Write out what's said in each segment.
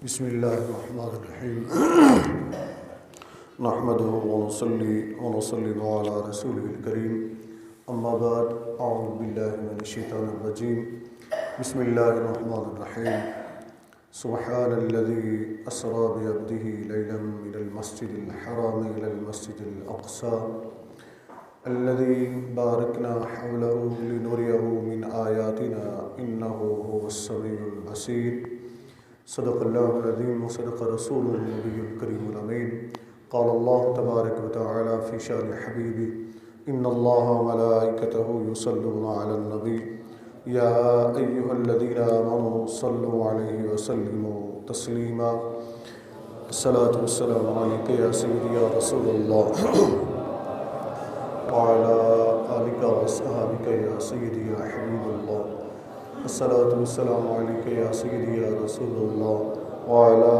بسم اللہ الرحمن الرحیم نحمده ونصلي على رسوله الكريم اما بعد اعوذ باللہ من الشیطان الرجیم بسم اللہ الرحمن الرحیم سبحان الذي اسرى بعبده ليلا من المسجد الحرام الى المسجد الاقصى الذي باركنا حوله لنريه من آياتنا انه هو السميع البصير صدق اللہ العظیم وصدق رسول النبی الکریم الامین قال اللہ تبارک وتعالی فی شان حبیبی ان اللہ وملائکتہ یصلون علی النبی یا ایہا الذین آمنوا صلوا علیہ وسلموا تسلیما الصلاة والسلام علیک یا سیدی یا رسول اللہ وعلی آلک واصحابک یا سیدی یا حبیب اللہ الصلاة والسلام علیک یا سیدی یا رسول اللہ وعلی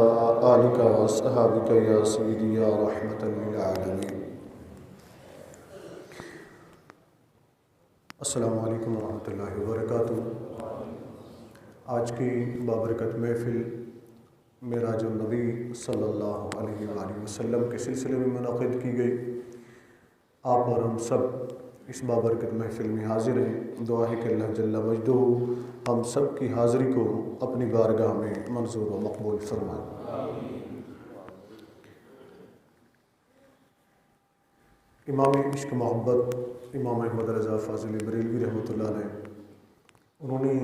آلک واصحابک یا سیدی یا رحمۃ للعالمین۔ السلام علیکم ورحمۃ اللہ وبرکاتہ۔ آج کی بابرکت محفل معراج النبی صلی اللہ علیہ وآلہ وسلم کے سلسلے میں منعقد کی گئی۔ آپ اور ہم سب اس بابرکت محفل میں حاضر ہیں۔ دعا ہے کہ اللہ جل مجدہ ہم سب کی حاضری کو اپنی بارگاہ میں منظور و مقبول فرمائے۔ امام عشق محبت امام احمد رضا فاضل بریلوی رحمۃ اللہ علیہ، انہوں نے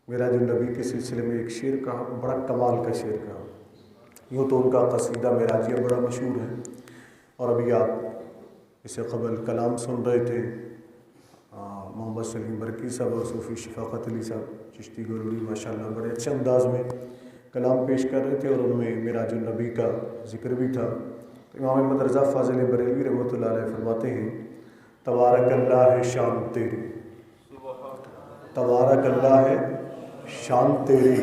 معراج النبی کے سلسلے میں ایک شعر کہا، بڑا کمال کا شعر کہا۔ یوں تو ان کا قصیدہ معراجیہ بڑا مشہور ہے، اور ابھی آپ اس سے قبل کلام سن رہے تھے محمد سلیم برکی صاحب اور صوفی شفاقت علی صاحب چشتی گروڑی، ماشاءاللہ بڑے اچھے انداز میں کلام پیش کر رہے تھے، اور ان میں معراج النبی کا ذکر بھی تھا۔ تو امام احمد رضا فاضل بریلوی رحمۃ اللہ علیہ فرماتے ہیں، تبارک اللہ ہے شان تیری، تبارک اللہ ہے شان تیری،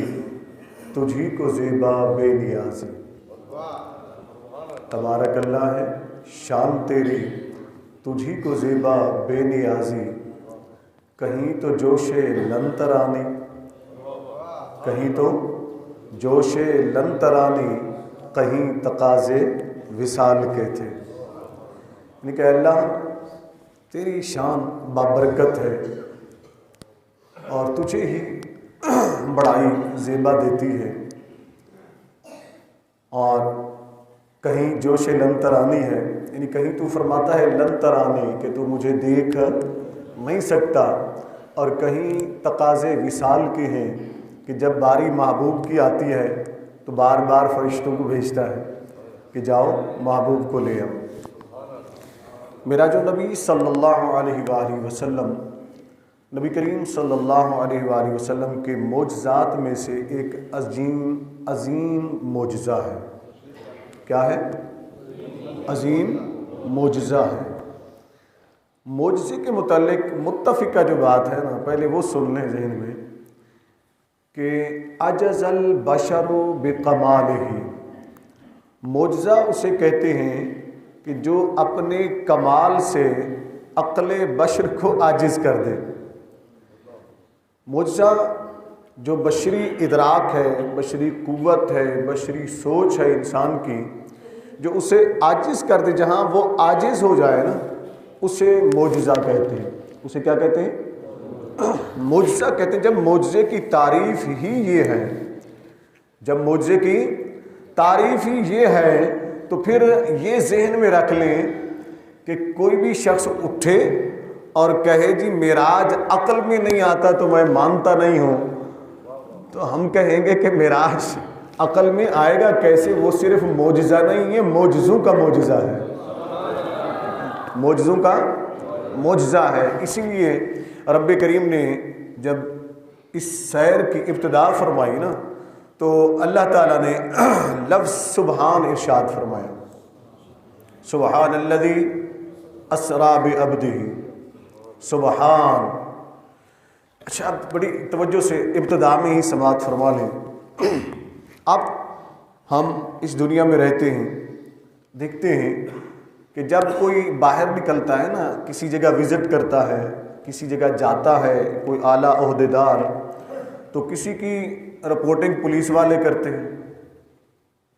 تجھی کو زیبا بے نیازی۔ تبارک اللہ ہے شان تیری، تجھی کو زیبا بے نیازی، کہیں تو جوش لن ترانی، کہیں تو جوش لن ترانی، کہیں تقاضے وصال کے تھے۔ یعنی کہ اللہ تیری شان بابرکت ہے اور تجھے ہی بڑائی زیبا دیتی ہے، اور کہیں جوش لن ترانی ہے، یعنی کہیں تو فرماتا ہے لن ترانی کہ تو مجھے دیکھ نہیں سکتا، اور کہیں تقاضے وصال کے ہیں کہ جب باری محبوب کی آتی ہے تو بار بار فرشتوں کو بھیجتا ہے کہ جاؤ محبوب کو لے آؤ۔ معراج النبی صلی اللہ علیہ وآلہ وسلم نبی کریم صلی اللہ علیہ وآلہ وسلم کے معجزات میں سے ایک عظیم معجزہ ہے۔ کیا ہے؟ عظیم معجزہ ہے۔ معجزے کے متعلق متفقہ جو بات ہے نا، پہلے وہ سن لیں ذہن میں کہ عجز البشر بکمالہ، معجزہ اسے کہتے ہیں کہ جو اپنے کمال سے عقل بشر کو عاجز کر دے۔ معجزہ جو بشری ادراک ہے، بشری قوت ہے، بشری سوچ ہے انسان کی، جو اسے عاجز کر دے، جہاں وہ عاجز ہو جائے نا، اسے معجزہ کہتے ہیں۔ اسے کیا کہتے ہیں؟ معجزہ کہتے ہیں۔ جب معجزے کی تعریف ہی یہ ہے، جب معجزے کی تعریف ہی یہ ہے، تو پھر یہ ذہن میں رکھ لیں کہ کوئی بھی شخص اٹھے اور کہے جی معراج عقل میں نہیں آتا تو میں مانتا نہیں ہوں، تو ہم کہیں گے کہ معراج عقل میں آئے گا کیسے؟ وہ صرف معجزہ نہیں ہے، معجزوں کا معجزہ ہے، معجزوں کا معجزہ ہے۔ اسی لیے رب کریم نے جب اس سیر کی ابتدا فرمائی نا، تو اللہ تعالیٰ نے لفظ سبحان ارشاد فرمایا، سبحان الذی اسریٰ بعبدہ، سبحان۔ اچھا، اب بڑی توجہ سے ابتدا میں ہی سماعت فرما لیں۔ اب ہم اس دنیا میں رہتے ہیں، دیکھتے ہیں کہ جب کوئی باہر نکلتا ہے نا، کسی جگہ وزٹ کرتا ہے، کسی جگہ جاتا ہے کوئی اعلیٰ عہدیدار، تو کسی کی رپورٹنگ پولیس والے کرتے ہیں،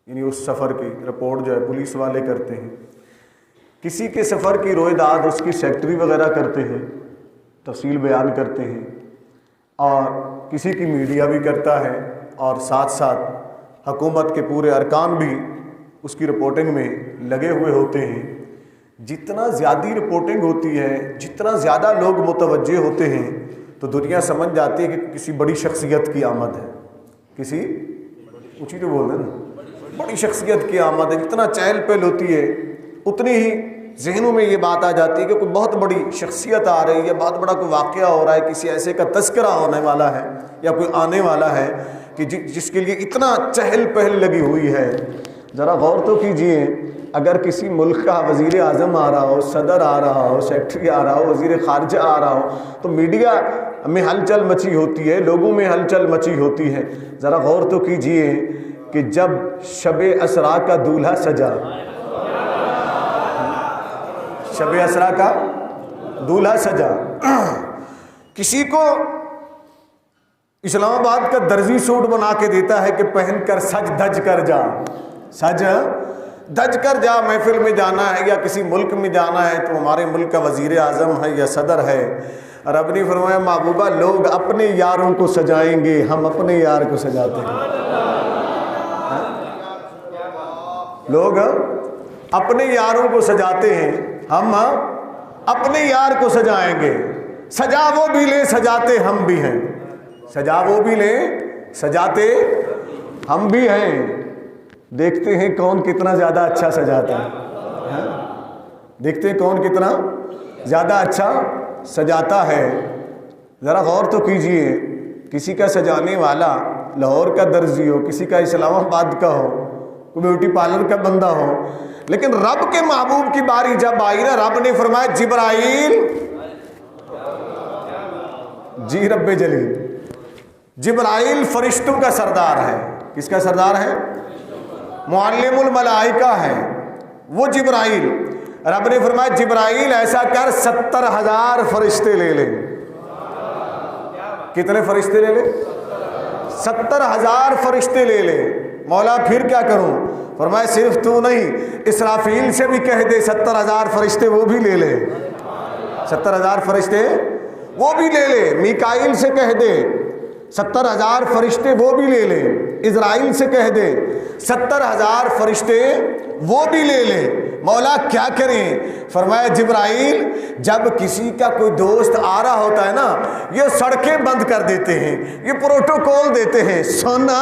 یعنی اس سفر کی رپورٹ جو ہے پولیس والے کرتے ہیں، کسی کے سفر کی رویداد اس کی سیکٹری وغیرہ کرتے ہیں، تفصیل بیان کرتے ہیں، اور کسی کی میڈیا بھی کرتا ہے، اور ساتھ ساتھ حکومت کے پورے ارکان بھی اس کی رپورٹنگ میں لگے ہوئے ہوتے ہیں۔ جتنا زیادہ رپورٹنگ ہوتی ہے، جتنا زیادہ لوگ متوجہ ہوتے ہیں، تو دنیا سمجھ جاتی ہے کہ کسی بڑی شخصیت کی آمد ہے، کسی اونچی تو بول رہے نا، بڑی شخصیت کی آمد ہے۔ جتنا چہل پہل ہوتی ہے اتنی ہی ذہنوں میں یہ بات آ جاتی ہے کہ کوئی بہت بڑی شخصیت آ رہی ہے، بہت بڑا کوئی واقعہ ہو رہا ہے، کسی ایسے کا تذکرہ ہونے والا ہے یا کوئی آنے والا ہے کہ جس کے لیے اتنا چہل پہل لگی ہوئی ہے۔ ذرا غور تو کیجئے، اگر کسی ملک کا وزیر اعظم آ رہا ہو، صدر آ رہا ہو، سیکٹری آ رہا ہو، وزیر خارجہ آ رہا ہو، تو میڈیا میں ہلچل مچی ہوتی ہے، لوگوں میں ہلچل مچی ہوتی ہے۔ ذرا غور تو کیجئے کہ جب شب اسرا کا دولہا سجا، شب اسرا کا دولہا سجا، کسی کو اسلام آباد کا درزی سوٹ بنا کے دیتا ہے کہ پہن کر سج دھج کر جا، سج دھج کر جا، محفل میں جانا ہے یا کسی ملک میں جانا ہے تو ہمارے ملک کا وزیر اعظم ہے یا صدر ہے۔ رب نے فرمایا محبوبہ لوگ اپنے یاروں کو سجائیں گے، ہم اپنے یار کو سجاتے ہیں۔ لوگ اپنے یاروں کو سجاتے ہیں، ہم اپنے یار کو سجائیں گے۔ سجا وہ بھی لے سجاتے ہم بھی ہیں، سجا وہ بھی لے سجاتے ہم بھی ہیں۔ دیکھتے ہیں کون کتنا زیادہ اچھا سجاتا ہے، دیکھتے ہیں کون کتنا زیادہ اچھا سجاتا ہے۔ ذرا غور تو کیجئے، کسی کا سجانے والا لاہور کا درزی ہو، کسی کا اسلام آباد کا ہو، کوئی بیوٹی پارلر کا بندہ ہو، لیکن رب کے محبوب کی باری جب آئی نا، رب نے فرمایا جبرائیل، جی رب جلیل، جبرائیل فرشتوں کا سردار ہے۔ کس کا سردار ہے؟ معلم الملائکہ ہے وہ جبرائیل۔ رب نے فرمایا جبرائیل ایسا کر 70,000 فرشتے لے لیں۔ کتنے فرشتے لے لیں؟ 70,000 فرشتے لے لیں۔ مولا پھر کیا کروں؟ فرمایا صرف تو نہیں، اسرافیل سے بھی کہہ دے 70,000 فرشتے وہ بھی لے لے، 70,000 فرشتے وہ بھی لے لے۔ میکائیل سے کہہ دے 70,000 فرشتے وہ بھی لے لے، اسرائیل سے کہہ دے 70,000 فرشتے وہ بھی لے لے۔ مولا کیا کریں؟ فرمایا جبرائیل جب کسی کا کوئی دوست آ رہا ہوتا ہے نا، یہ سڑکیں بند کر دیتے ہیں، یہ پروٹوکول دیتے ہیں۔ سونا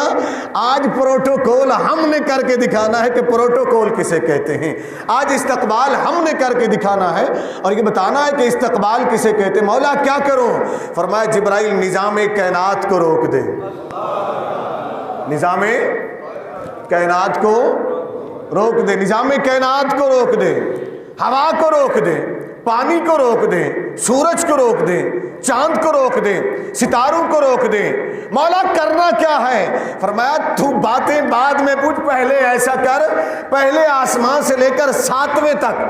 آج پروٹوکول ہم نے کر کے دکھانا ہے کہ پروٹوکول کسے کہتے ہیں۔ آج استقبال ہم نے کر کے دکھانا ہے اور یہ بتانا ہے کہ استقبال کسے کہتے ہیں۔ مولا کیا کروں؟ فرمایا جبرائیل نظام کائنات کو روک دے، نظام کائنات کو روک دے، نظام کائنات کو روک دے، ہوا کو روک دے، پانی کو روک دے، سورج کو روک دے، چاند کو روک دے، ستاروں کو روک دے۔ مولا کرنا کیا ہے؟ فرمایا تو باتیں بعد میں پوچھ، پہلے ایسا کر، پہلے آسمان سے لے کر 7ویں تک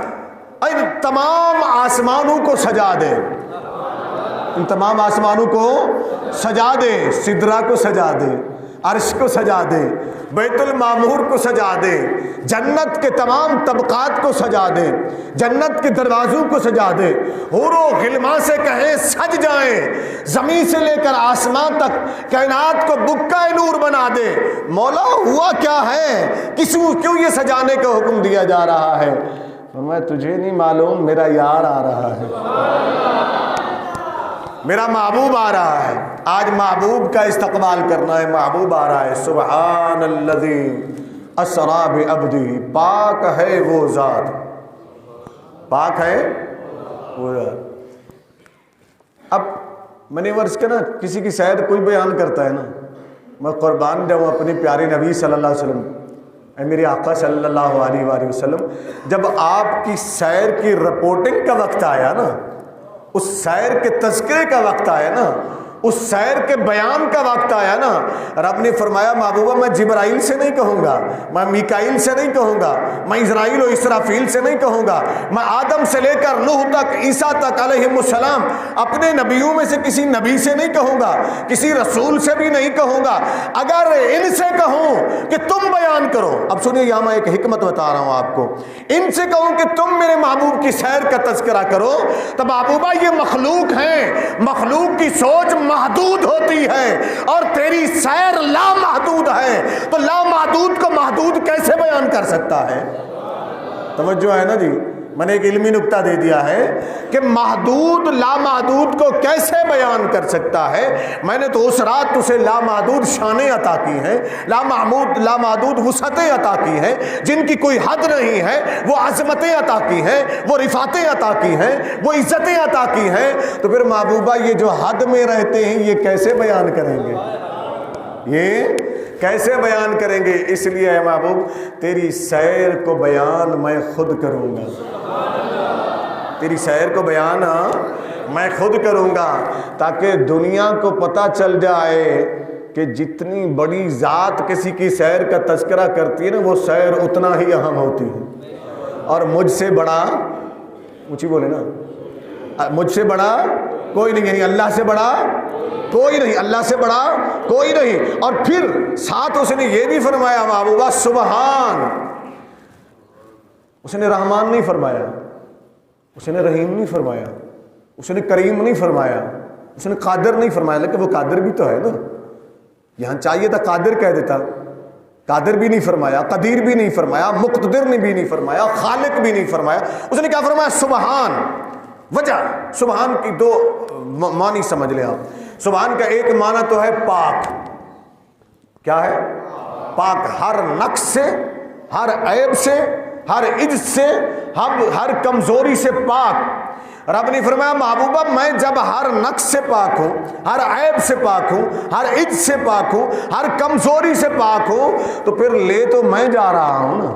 ان تمام آسمانوں کو سجا دے، ان تمام آسمانوں کو سجا دے، سدرہ کو سجا دے، عرش کو سجا دے، بیت المعمور کو سجا دے، جنت کے تمام طبقات کو سجا دے، جنت کے دروازوں کو سجا دے، حور و غلمان سے کہیں سج جائیں، زمین سے لے کر آسمان تک کائنات کو بکا نور بنا دے۔ مولا ہوا کیا ہے؟ کیوں یہ سجانے کا حکم دیا جا رہا ہے؟ میں تجھے نہیں معلوم، میرا یار آ رہا ہے، میرا محبوب آ رہا ہے۔ آج محبوب کا استقبال کرنا ہے، محبوب آ رہا ہے۔ سبحان الذی اسری بعبدہ، پاک ہے وہ ذات، پاک ہے وہ ذات۔ اب میں نے ورث کے نا کسی کی سیر کوئی بیان کرتا ہے نا، میں قربان جاؤں اپنے پیارے نبی صلی اللہ علیہ وسلم، اے میرے آقا صلی اللہ علیہ وآلہ وسلم، جب آپ کی سیر کی رپورٹنگ کا وقت آیا نا، اس سیر کے تذکرے کا وقت آیا نا، اس سیر کے بیان کا وقت آیا نا، رب نے فرمایا محبوبہ میں جبرائیل سے نہیں کہوں گا، میں میکائیل سے نہیں کہوں گا، میں اسرائیل و اسرافیل سے نہیں کہوں گا، میں آدم سے لے کر نوح تک، عیسیٰ تک علیہم السلام اپنے نبیوں میں سے کسی نبی سے نہیں کہوں گا، کسی رسول سے بھی نہیں کہوں گا۔ اگر ان سے کہوں کہ تم بیان کرو، اب سنیے یہاں میں ایک حکمت بتا رہا ہوں آپ کو، ان سے کہوں کہ تم میرے محبوب کی سیر کا تذکرہ کرو تو محبوبہ یہ مخلوق ہیں، مخلوق کی سوچ محدود ہوتی ہے اور تیری سیر لامحدود ہے، تو لامحدود کو محدود کیسے بیان کر سکتا ہے؟ توجہ ہے نا جی، میں نے ایک علمی نکتہ دے دیا ہے کہ محدود لامحدود کو کیسے بیان کر سکتا ہے۔ میں نے تو اس رات تجھے لامحدود شانیں عطا کی ہیں، لامحدود وسعتیں عطا کی ہیں، جن کی کوئی حد نہیں ہے، وہ عظمتیں عطا کی ہیں، وہ رفعتیں عطا کی ہیں، وہ عزتیں عطا کی ہیں، تو پھر محبوبہ یہ جو حد میں رہتے ہیں یہ کیسے بیان کریں گے؟ یہ کیسے بیان کریں گے؟ اس لیے اے محبوب تیری سیر کو بیان میں خود کروں گا، تیری سیر کو بیان میں خود کروں گا، تاکہ دنیا کو پتہ چل جائے کہ جتنی بڑی ذات کسی کی سیر کا تذکرہ کرتی ہے نا، وہ سیر اتنا ہی اہم ہوتی ہے، اور مجھ سے بڑا اونچی بولے نا، مجھ سے بڑا کوئی نہیں، یعنی اللہ سے بڑا کوئی نہیں، اللہ سے بڑا کوئی نہیں۔ اور پھر ساتھ اس نے یہ بھی فرمایا محبوبہ سبحان، اس نے رحمان نہیں فرمایا، اس نے رحیم نہیں فرمایا، اس نے کریم نہیں فرمایا، اس نے قادر نہیں فرمایا، لیکن وہ قادر بھی تو ہے نا، یہاں چاہیے تھا قادر کہہ دیتا، قادر بھی نہیں فرمایا، قدیر بھی نہیں فرمایا، مقتدر نے بھی نہیں فرمایا، خالق بھی نہیں فرمایا، اس نے کیا فرمایا؟ سبحان۔ وجہ سبحان کی دو معنی سمجھ لیں آپ، سبحان کا ایک معنی تو ہے پاک، کیا ہے؟ پاک، ہر نقص سے، ہر عیب سے، ہر عجز سے، ہر کمزوری سے پاک۔ رب نے فرمایا محبوبہ میں جب ہر نقص سے پاک ہوں، ہر عیب سے پاک ہوں، ہر عجز سے پاک ہوں، ہر کمزوری سے پاک ہوں، تو پھر لے تو میں جا رہا ہوں نا،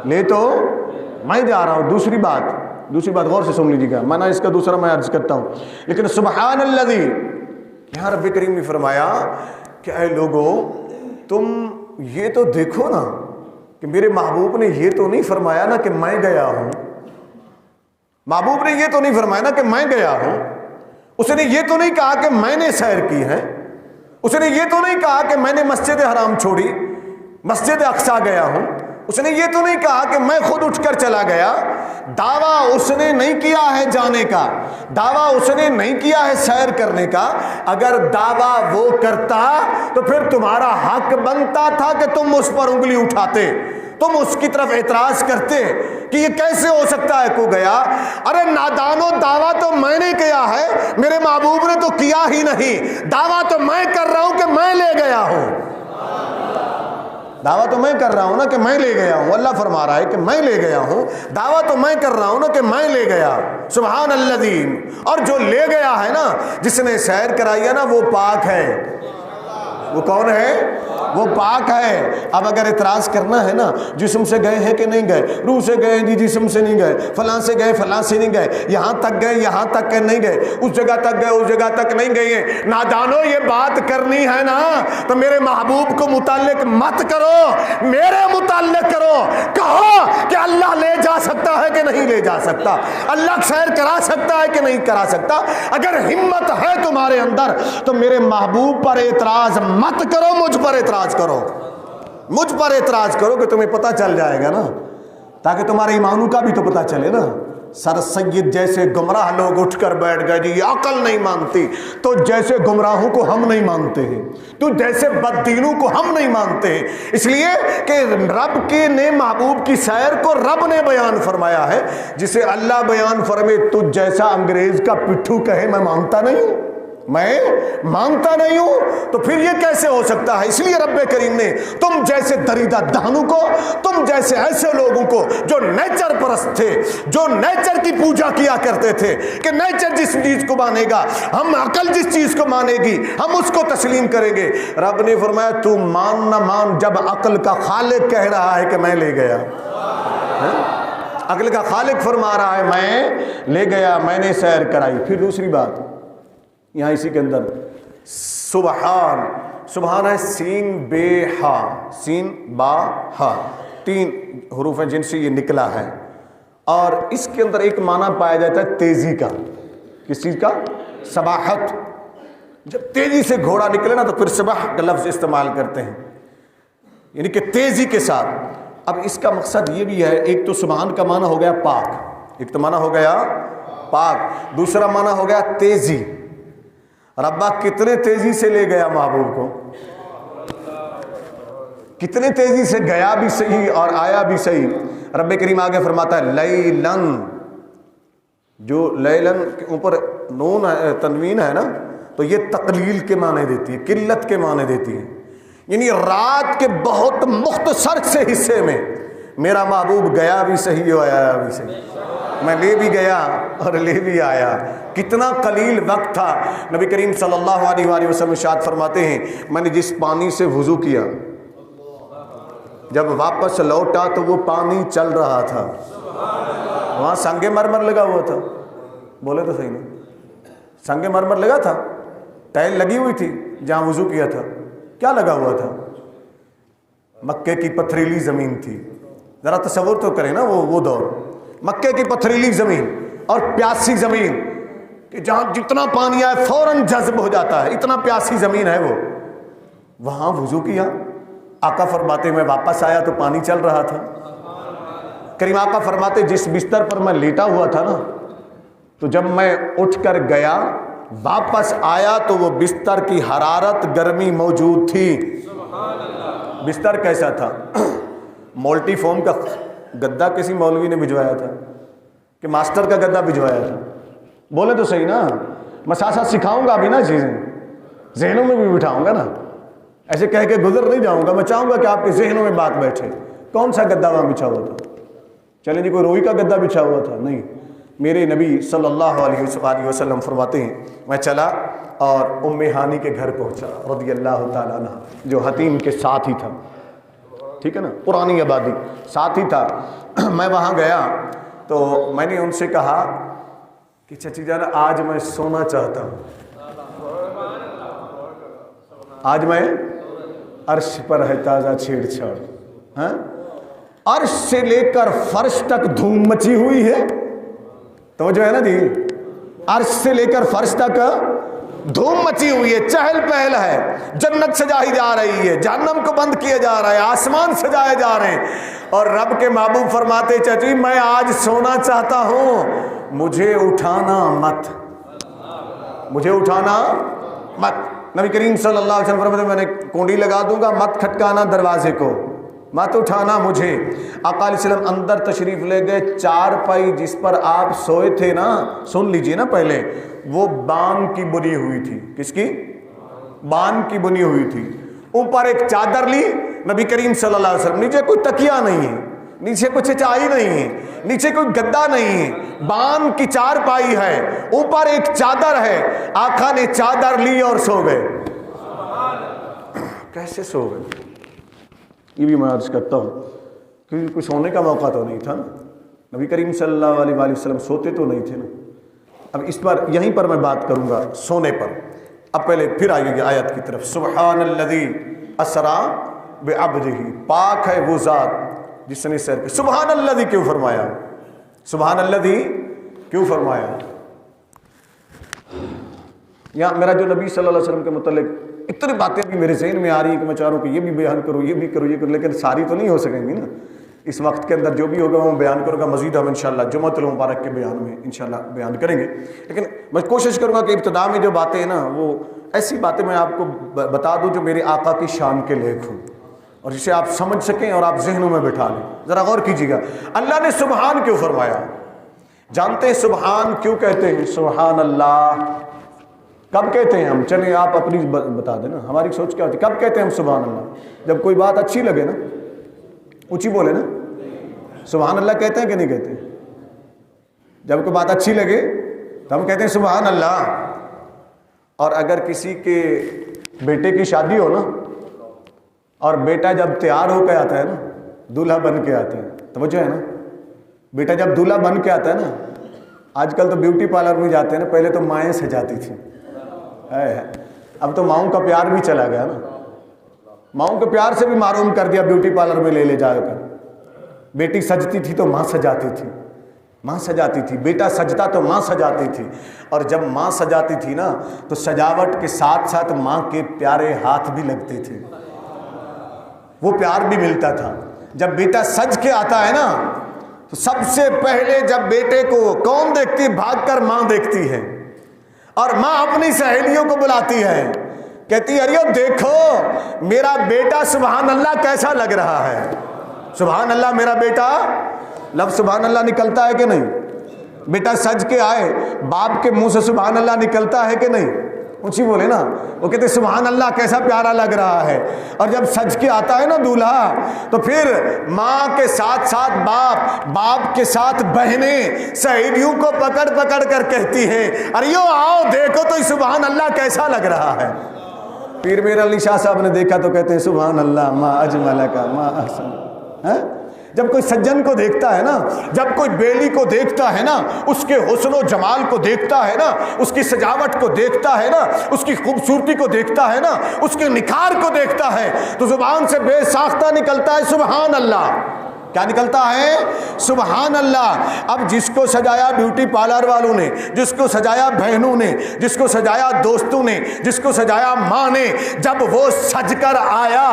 لے تو میں جا رہا ہوں۔ دوسری بات غور سے سن لیجیے گا، میں اس کا دوسرا میں عرض کرتا ہوں، لیکن سبحان الذی، یہاں رب کریم نے فرمایا کہ اے لوگو تم یہ تو دیکھو نا کہ میرے محبوب نے یہ تو نہیں فرمایا نا کہ میں گیا ہوں، محبوب نے یہ تو نہیں فرمایا نا کہ میں گیا ہوں، اس نے یہ تو نہیں کہا کہ میں نے سیر کی ہے، اس نے یہ تو نہیں کہا کہ میں نے مسجد حرام چھوڑی، مسجد اقصی گیا ہوں، اس نے یہ تو نہیں کہا کہ میں خود اٹھ کر چلا گیا۔ دعویٰ اس نے نہیں کیا ہے جانے کا، دعویٰ اس نے نہیں کیا ہے سیر کرنے کا۔ اگر دعویٰ وہ کرتا تو پھر تمہارا حق بنتا تھا کہ تم اس پر انگلی اٹھاتے، تم اس کی طرف اعتراض کرتے کہ یہ کیسے ہو سکتا ہے کو گیا۔ ارے نادانو، دعویٰ تو میں نے کیا ہے، میرے محبوب نے تو کیا ہی نہیں، دعویٰ تو میں کر رہا ہوں کہ میں لے گیا ہوں، دعویٰ تو میں کر رہا ہوں نا کہ میں لے گیا ہوں، اللہ فرما رہا ہے کہ میں لے گیا ہوں، دعویٰ تو میں کر رہا ہوں نا کہ میں لے گیا، سبحان الذی۔ اور جو لے گیا ہے نا، جس نے سیر کرائی ہے نا، وہ پاک ہے۔ وہ کون ہے؟ وہ پاک ہے۔ اب اگر اعتراض کرنا ہے نا، جسم سے گئے ہیں کہ نہیں گئے، روح سے گئے جی، جسم سے نہیں گئے، فلاں سے گئے فلاں سے نہیں گئے، یہاں تک گئے یہاں تک نہیں گئے، اس جگہ تک گئے اس جگہ تک نہیں گئے، نادانو یہ بات کرنی ہے نا تو میرے محبوب کو متعلق مت کرو، میرے متعلق کرو، کہو کہ اللہ لے جا سکتا ہے کہ نہیں لے جا سکتا، اللہ سیر کرا سکتا ہے کہ نہیں کرا سکتا۔ اگر ہمت ہے تمہارے اندر تو میرے محبوب پر اعتراض مت کرو، مجھ پر اعتراض کرو، مجھ پر اعتراض کرو کہ تمہیں پتہ چل جائے گا نا، تاکہ تمہارے ایمانوں کا بھی تو پتہ چلے نا۔ سر سید جیسے گمراہ لوگ اٹھ کر بیٹھ گئے جی، یہ عقل نہیں مانتی، تو جیسے گمراہوں کو ہم نہیں مانتے ہیں، تو جیسے بددینوں کو ہم نہیں مانتے ہیں، اس لیے کہ رب کے نے محبوب کی سیر کو رب نے بیان فرمایا ہے۔ جسے اللہ بیان فرمے تجھ جیسا انگریز کا پٹھو کہے میں مانتا نہیں ہوں، میں مانتا نہیں ہوں، تو پھر یہ کیسے ہو سکتا ہے؟ اس لیے رب کریم نے تم جیسے دریدہ دہنوں کو، تم جیسے ایسے لوگوں کو جو نیچر پرست تھے، جو نیچر کی پوجا کیا کرتے تھے کہ نیچر جس چیز کو مانے گا، ہم عقل جس چیز کو مانے گی ہم اس کو تسلیم کریں گے، رب نے فرمایا تو مان نہ مان جب عقل کا خالق کہہ رہا ہے کہ میں لے گیا، عقل کا خالق فرما رہا ہے میں لے گیا، میں نے سیر کرائی۔ پھر دوسری بات یہاں اسی کے اندر سبحان، سبحان ہے سین بے ہا، سین با ہا، 3 حروف ہیں جن سے یہ نکلا ہے، اور اس کے اندر ایک معنی پایا جاتا ہے تیزی کا۔ کس چیز کا؟ سباحت۔ جب تیزی سے گھوڑا نکلے نا تو پھر سبح کا لفظ استعمال کرتے ہیں، یعنی کہ تیزی کے ساتھ۔ اب اس کا مقصد یہ بھی ہے، ایک تو سبحان کا معنی ہو گیا پاک، ایک تو معنی ہو گیا پاک، دوسرا معنی ہو گیا تیزی۔ ربا کتنے تیزی سے لے گیا محبوب کو، کتنے تیزی سے گیا بھی صحیح اور آیا بھی صحیح۔ رب کریم آگے فرماتا ہے لیلن، جو لیلن کے اوپر نون ہے، تنوین ہے نا، تو یہ تقلیل کے معنی دیتی ہے، قلت کے معنی دیتی ہے، یعنی رات کے بہت مختصر سے حصے میں میرا محبوب گیا بھی صحیح اور آیا بھی صحیح، میں لے بھی گیا اور لے بھی آیا۔ کتنا قلیل وقت تھا۔ نبی کریم صلی اللہ علیہ وآلہ وسلم ارشاد فرماتے ہیں، میں نے جس پانی سے وضو کیا جب واپس لوٹا تو وہ پانی چل رہا تھا، وہاں سنگ مرمر لگا ہوا تھا، بولے تو صحیح نہیں، سنگ مرمر لگا تھا، ٹائل لگی ہوئی تھی جہاں وضو کیا تھا، کیا لگا ہوا تھا؟ مکے کی پتھریلی زمین تھی۔ ذرا تصور تو کریں نا وہ دور، مکے کی پتھریلی زمین اور پیاسی زمین کہ جہاں جتنا پانی آئے فوراً جذب ہو جاتا ہے، اتنا پیاسی زمین ہے وہ، وہاں وضو کیا۔ آقا فرماتے میں واپس آیا تو پانی چل رہا تھا۔ کریم آقا فرماتے جس بستر پر میں لیٹا ہوا تھا نا، تو جب میں اٹھ کر گیا واپس آیا تو وہ بستر کی حرارت گرمی موجود تھی۔ بستر کیسا تھا؟ مولٹی فوم کا گدا کسی مولوی نے بھجوایا تھا کہ ماسٹر کا گدا بھجوایا تھا؟ بولے تو صحیح نا، میں ساتھ ساتھ سکھاؤں گا ابھی نا، چیزیں ذہنوں میں بھی بٹھاؤں گا نا، ایسے کہہ کے گزر نہیں جاؤں گا، میں چاہوں گا کہ آپ کے ذہنوں میں بات بیٹھے۔ کون سا گدا وہاں بچھا ہوا تھا؟ چلیں جی کوئی روئی کا گدا بچھا ہوا تھا؟ نہیں، میرے نبی صلی اللہ علیہ وسلم فرماتے ہیں میں چلا اور ام ہانی کے گھر پہنچا رضی اللہ تعالیٰ عنہ، جو حتیم کے ساتھ ہی تھا، ٹھیک ہے نا، پرانی آبادی ساتھ ہی تھا۔ میں وہاں گیا تو میں نے ان سے کہا کہ چچی جان آج میں سونا چاہتا ہوں، آج میں عرش پر ہے تازہ چھیڑ چھاڑ، ہاں عرش سے لے کر فرش تک دھوم مچی ہوئی ہے، توجہ ہے نا جی، عرش سے لے کر فرش تک دھوم مچی ہوئی ہے، چہل پہل ہے، جنت سجائی جا رہی ہے، جہنم کو بند کیا جا رہا ہے، آسمان سجائے جا رہے ہیں، اور رب کے محبوب فرماتے چچی میں آج سونا چاہتا ہوں، مجھے اٹھانا مت، مجھے اٹھانا مت۔ نبی کریم صلی اللہ علیہ وسلم فرماتے میں نے کنڈی لگا دوں گا، مت کھٹکانا دروازے کو، مت اٹھانا مجھے۔ آقا علیہ السلام اندر تشریف لے گئے، چارپائی جس پر آپ سوئے تھے نا، سن لیجئے نا پہلے، وہ بان کی بنی ہوئی تھی۔ کس کی؟ بان کی بنی ہوئی تھی۔ اوپر ایک چادر لی نبی کریم صلی اللہ علیہ وسلم، نیچے کوئی تکیہ نہیں ہے، نیچے کوئی چچائی نہیں ہے، نیچے کوئی گدا نہیں ہے، بان کی چارپائی ہے، اوپر ایک چادر ہے، آقا نے چادر لی اور سو گئے۔ کیسے سو گئے یہ بھی میں عرض کرتا ہوں، کیونکہ کوئی سونے کا موقع تو نہیں تھا نا، نبی کریم صلی اللہ علیہ وآلہ وسلم سوتے تو نہیں تھے نا۔ اب اس پر یہیں پر میں بات کروں گا سونے پر۔ اب پہلے پھر آئیے گی آیت کی طرف، سبحان الذی اسرا بعبدہ، پاک ہے وہ ذات جس نے سیر کی۔ سبحان الذی کیوں فرمایا؟ سبحان الذی کیوں فرمایا؟ یہاں میرا جو نبی صلی اللہ علیہ وسلم کے متعلق اتنی باتیں بھی میرے ذہن میں آ رہی ہیں کہ میں چاہ رہا ہوں کہ یہ بھی بیان کروں، یہ بھی کروں، یہ کروں، لیکن ساری تو نہیں ہو سکیں گی نا۔ اس وقت کے اندر جو بھی ہوگا وہ بیان کروں گا، مزید ہم انشاءاللہ جمعۃ المبارک کے بیان میں انشاءاللہ بیان کریں گے، لیکن میں کوشش کروں گا کہ ابتدا میں جو باتیں ہیں نا وہ ایسی باتیں میں آپ کو بتا دوں جو میرے آقا کی شان کے لیک ہوں اور جسے آپ سمجھ سکیں اور آپ ذہنوں میں بٹھا لیں۔ ذرا غور کیجیے گا، اللہ نے سبحان کیوں فرمایا؟ جانتے ہیں سبحان کیوں کہتے ہیں؟ سبحان اللہ کب کہتے ہیں ہم؟ چلیں آپ اپنی بتا دیں نا، ہماری سوچ کیا ہوتی ہے؟ کب کہتے ہیں ہم سبحان اللہ؟ جب کوئی بات اچھی لگے نا، اونچی بولے نا، سبحان اللہ کہتے ہیں کہ نہیں کہتے؟ جب کوئی بات اچھی لگے تو ہم کہتے ہیں سبحان اللہ۔ اور اگر کسی کے بیٹے کی شادی ہو نا اور بیٹا جب تیار ہو کے آتا ہے نا، دولہا بن کے آتا ہے، توجہ ہے نا، بیٹا جب دولہا بن کے آتا ہے نا، آج کل تو بیوٹی پارلر میں جاتے ہیں نا، پہلے تو مائیں سجاتی تھیں، اب تو ماؤں کا پیار بھی چلا گیا نا، ماؤں کے پیار سے بھی محروم کر دیا، بیوٹی پارلر میں لے جا کر۔ بیٹی سجتی تھی تو ماں سجاتی تھی، ماں سجاتی تھی، بیٹا سجتا تو ماں سجاتی تھی، اور جب ماں سجاتی تھی نا تو سجاوٹ کے ساتھ ساتھ ماں کے پیارے ہاتھ بھی لگتے تھے، وہ پیار بھی ملتا تھا۔ جب بیٹا سج کے آتا ہے نا تو سب سے پہلے جب بیٹے کو کون دیکھتی؟ بھاگ کر ماں دیکھتی ہے، اور ماں اپنی سہیلیوں کو بلاتی ہے، کہتی ہے ارے دیکھو میرا بیٹا سبحان اللہ کیسا لگ رہا ہے، سبحان اللہ میرا بیٹا، لفظ سبحان اللہ نکلتا ہے کہ نہیں؟ بیٹا سج کے آئے، باپ کے منہ سے سبحان اللہ نکلتا ہے کہ نہیں؟ اونچی بولے نا، وہ کہتے سبحان اللہ کیسا پیارا لگ رہا ہے۔ اور جب سج کے آتا ہے نا دولہا تو پھر ماں کے ساتھ ساتھ باپ، باپ کے ساتھ بہنیں سہیلیوں کو پکڑ پکڑ کر کہتی ہیں ارے آؤ دیکھو تو سبحان اللہ کیسا لگ رہا ہے۔ پیر میر علی شاہ صاحب نے دیکھا تو کہتے ہیں سبحان اللہ ما اجمل کا ما احسن۔ جب کوئی سجن کو دیکھتا ہے نا، جب کوئی بیلی کو دیکھتا ہے نا، اس کے حسن و جمال کو دیکھتا ہے نا، اس کی سجاوٹ کو دیکھتا ہے نا، اس کی خوبصورتی کو دیکھتا ہے نا، اس کے نکھار کو دیکھتا ہے تو زبان سے بے ساختہ نکلتا ہے سبحان اللہ۔ کیا نکلتا ہے؟ سبحان اللہ۔ اب جس کو سجایا بیوٹی پارلر والوں نے، جس کو سجایا بہنوں نے، جس کو سجایا دوستوں نے، جس کو سجایا ماں نے، جب وہ سج کر آیا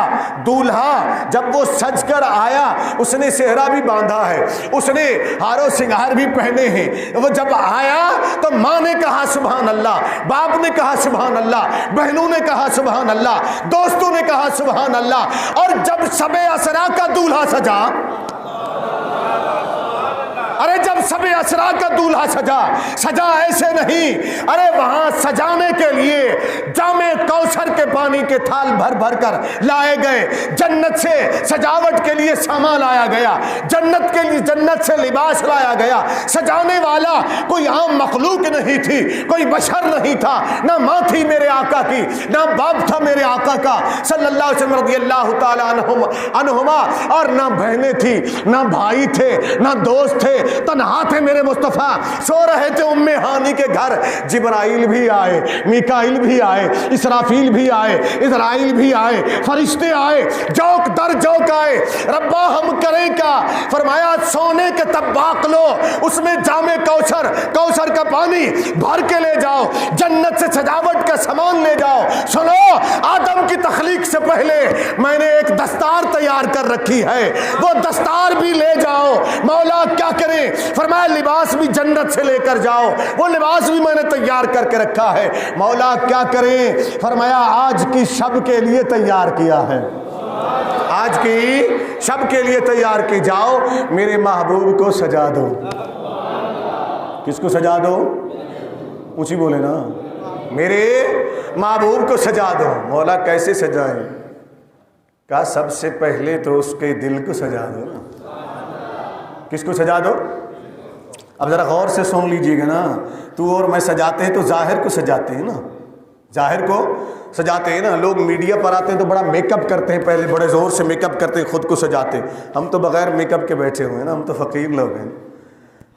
دولہا، جب وہ سج کر آیا، اس نے سہرا بھی باندھا ہے، اس نے ہار و سنگار بھی پہنے ہیں، وہ جب آیا تو ماں نے کہا سبحان اللہ، باپ نے کہا سبحان اللہ، بہنوں نے کہا سبحان اللہ، دوستوں نے کہا سبحان اللہ۔ اور جب شب اسرا کا دولہا سجا، ارے جب شب اسرا کا دولہا سجا ایسے نہیں، ارے وہاں سجانے کے لیے جام کوثر کے پانی کے تھال بھر بھر کر لائے گئے، جنت سے سجاوٹ کے لیے سامان لایا گیا، جنت کے لیے جنت سے لباس لایا گیا۔ سجانے والا کوئی عام مخلوق نہیں تھی، کوئی بشر نہیں تھا، نہ ماں تھی میرے آقا کی، نہ باپ تھا میرے آقا کا صلی اللہ علیہ وسلم رضی اللہ تعالیٰ عنہما، اور نہ بہنیں تھی، نہ بھائی تھے، نہ دوست تھے، تنہا تھے میرے مصطفیٰ، سو رہے تھے ام ہانی کے گھر۔ جبرائیل بھی آئے، میکائیل بھی آئے، اسرافیل بھی آئے، اسرائیل بھی آئے، فرشتے آئے، جوک در جوک آئے، ربا ہم کریں کیا؟ فرمایا سونے کے طباق لو، اس میں جام کوثر کا پانی بھر کے لے جاؤ، جنت سے سجاوٹ کا سامان لے جاؤ۔ سنو، آدم کی تخلیق سے پہلے میں نے ایک دستار تیار کر رکھی ہے، وہ دستار بھی لے جاؤ۔ مولا کیا کریں؟ فرمایا لباس بھی جنت سے لے کر جاؤ، وہ لباس بھی میں نے تیار کر کے رکھا ہے۔ مولا کیا کریں؟ فرمایا آج کی شب کے لیے تیار کیا ہے، آج کی شب کے لیے تیار کی، جاؤ میرے محبوب کو سجا دو۔ کس کو سجا دو؟ اونچی بولے نا، میرے محبوب کو سجا دو۔ مولا کیسے سجائیں؟ کہا سب سے پہلے تو اس کے دل کو سجا دو نا۔ کس کو سجا دو؟ اب ذرا غور سے سن لیجئے گا نا، تو اور میں سجاتے ہیں تو ظاہر کو سجاتے ہیں نا، ظاہر کو سجاتے ہیں نا۔ لوگ میڈیا پر آتے ہیں تو بڑا میک اپ کرتے ہیں، پہلے بڑے زور سے میک اپ کرتے ہیں، خود کو سجاتے ہیں۔ ہم تو بغیر میک اپ کے بیٹھے ہوئے ہیں نا، ہم تو فقیر لوگ ہیں،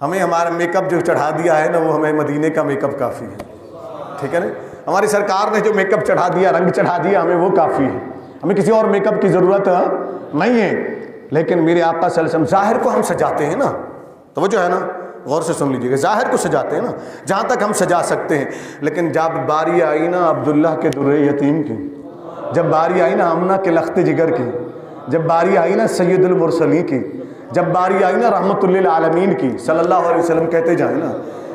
ہمیں ہمارا میک اپ جو چڑھا دیا ہے نا وہ ہمیں مدینے کا میک اپ کافی ہے، ٹھیک ہے نا۔ ہماری سرکار نے جو میک اپ چڑھا دیا، رنگ چڑھا دیا، ہمیں وہ کافی ہے، ہمیں کسی اور میک اپ کی ضرورت نہیں ہے۔ لیکن میرے آقا صلی اللہ علیہ وسلم ظاہر کو ہم سجاتے ہیں نا، تو وہ جو ہے نا غور سے سن لیجیے گا، ظاہر کو سجاتے ہیں نا جہاں تک ہم سجا سکتے ہیں۔ لیکن جب باری آئی نا عبداللہ کے در یتیم کی، جب باری آئی نا آمنہ کے لخت جگر کی، جب باری آئی نا سید المرسلین کی، جب باری آئی نا رحمت للعالمین کی صلی اللہ علیہ وسلم کہتے جائیں نا،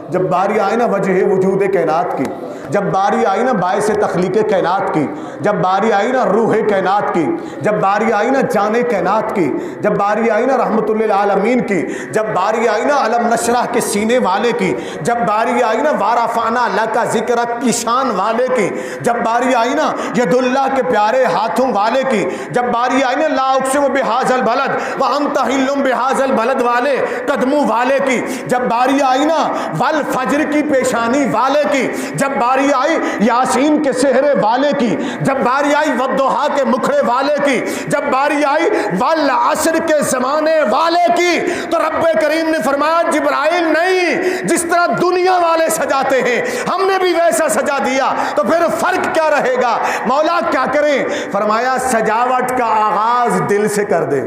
جب باری آئی نا وجہ وجود کائنات کی، جب باری آئی نا باعث تخلیق کائنات کی، جب باری آئی نا روح کائنات کی، جب باری آئی نا جان کائنات کی، جب باری آئی نا رحمت للعالمین کی، جب باری آئی نا علم نشرح کے سینے والے کی، جب باری آئی نا وارفعنا لک ذکرک کی شان والے کی، جب باری آئی نا ید اللہ کے پیارے ہاتھوں والے کی، جب باری آئی نا لا اقسم بہذا البلد وانت حل بہذا البلد والے قدموں والے کی، جب باری آئی نا والفجر کی پیشانی والے کی، جب باری آئی یاسین کے سہرے والے کی، جب باری آئی والضحیٰ کے مکھڑے والے کی، جب باری آئی والعصر کے زمانے والے کی، تو رب کریم نے فرمایا جبرائیل نہیں، جس طرح دنیا والے سجا سجاتے ہیں ہم نے بھی ویسا سجا دیا، تو پھر فرق کیا رہے گا؟ مولا کیا کریں؟ فرمایا سجاوٹ کا آغاز دل سے کر دے۔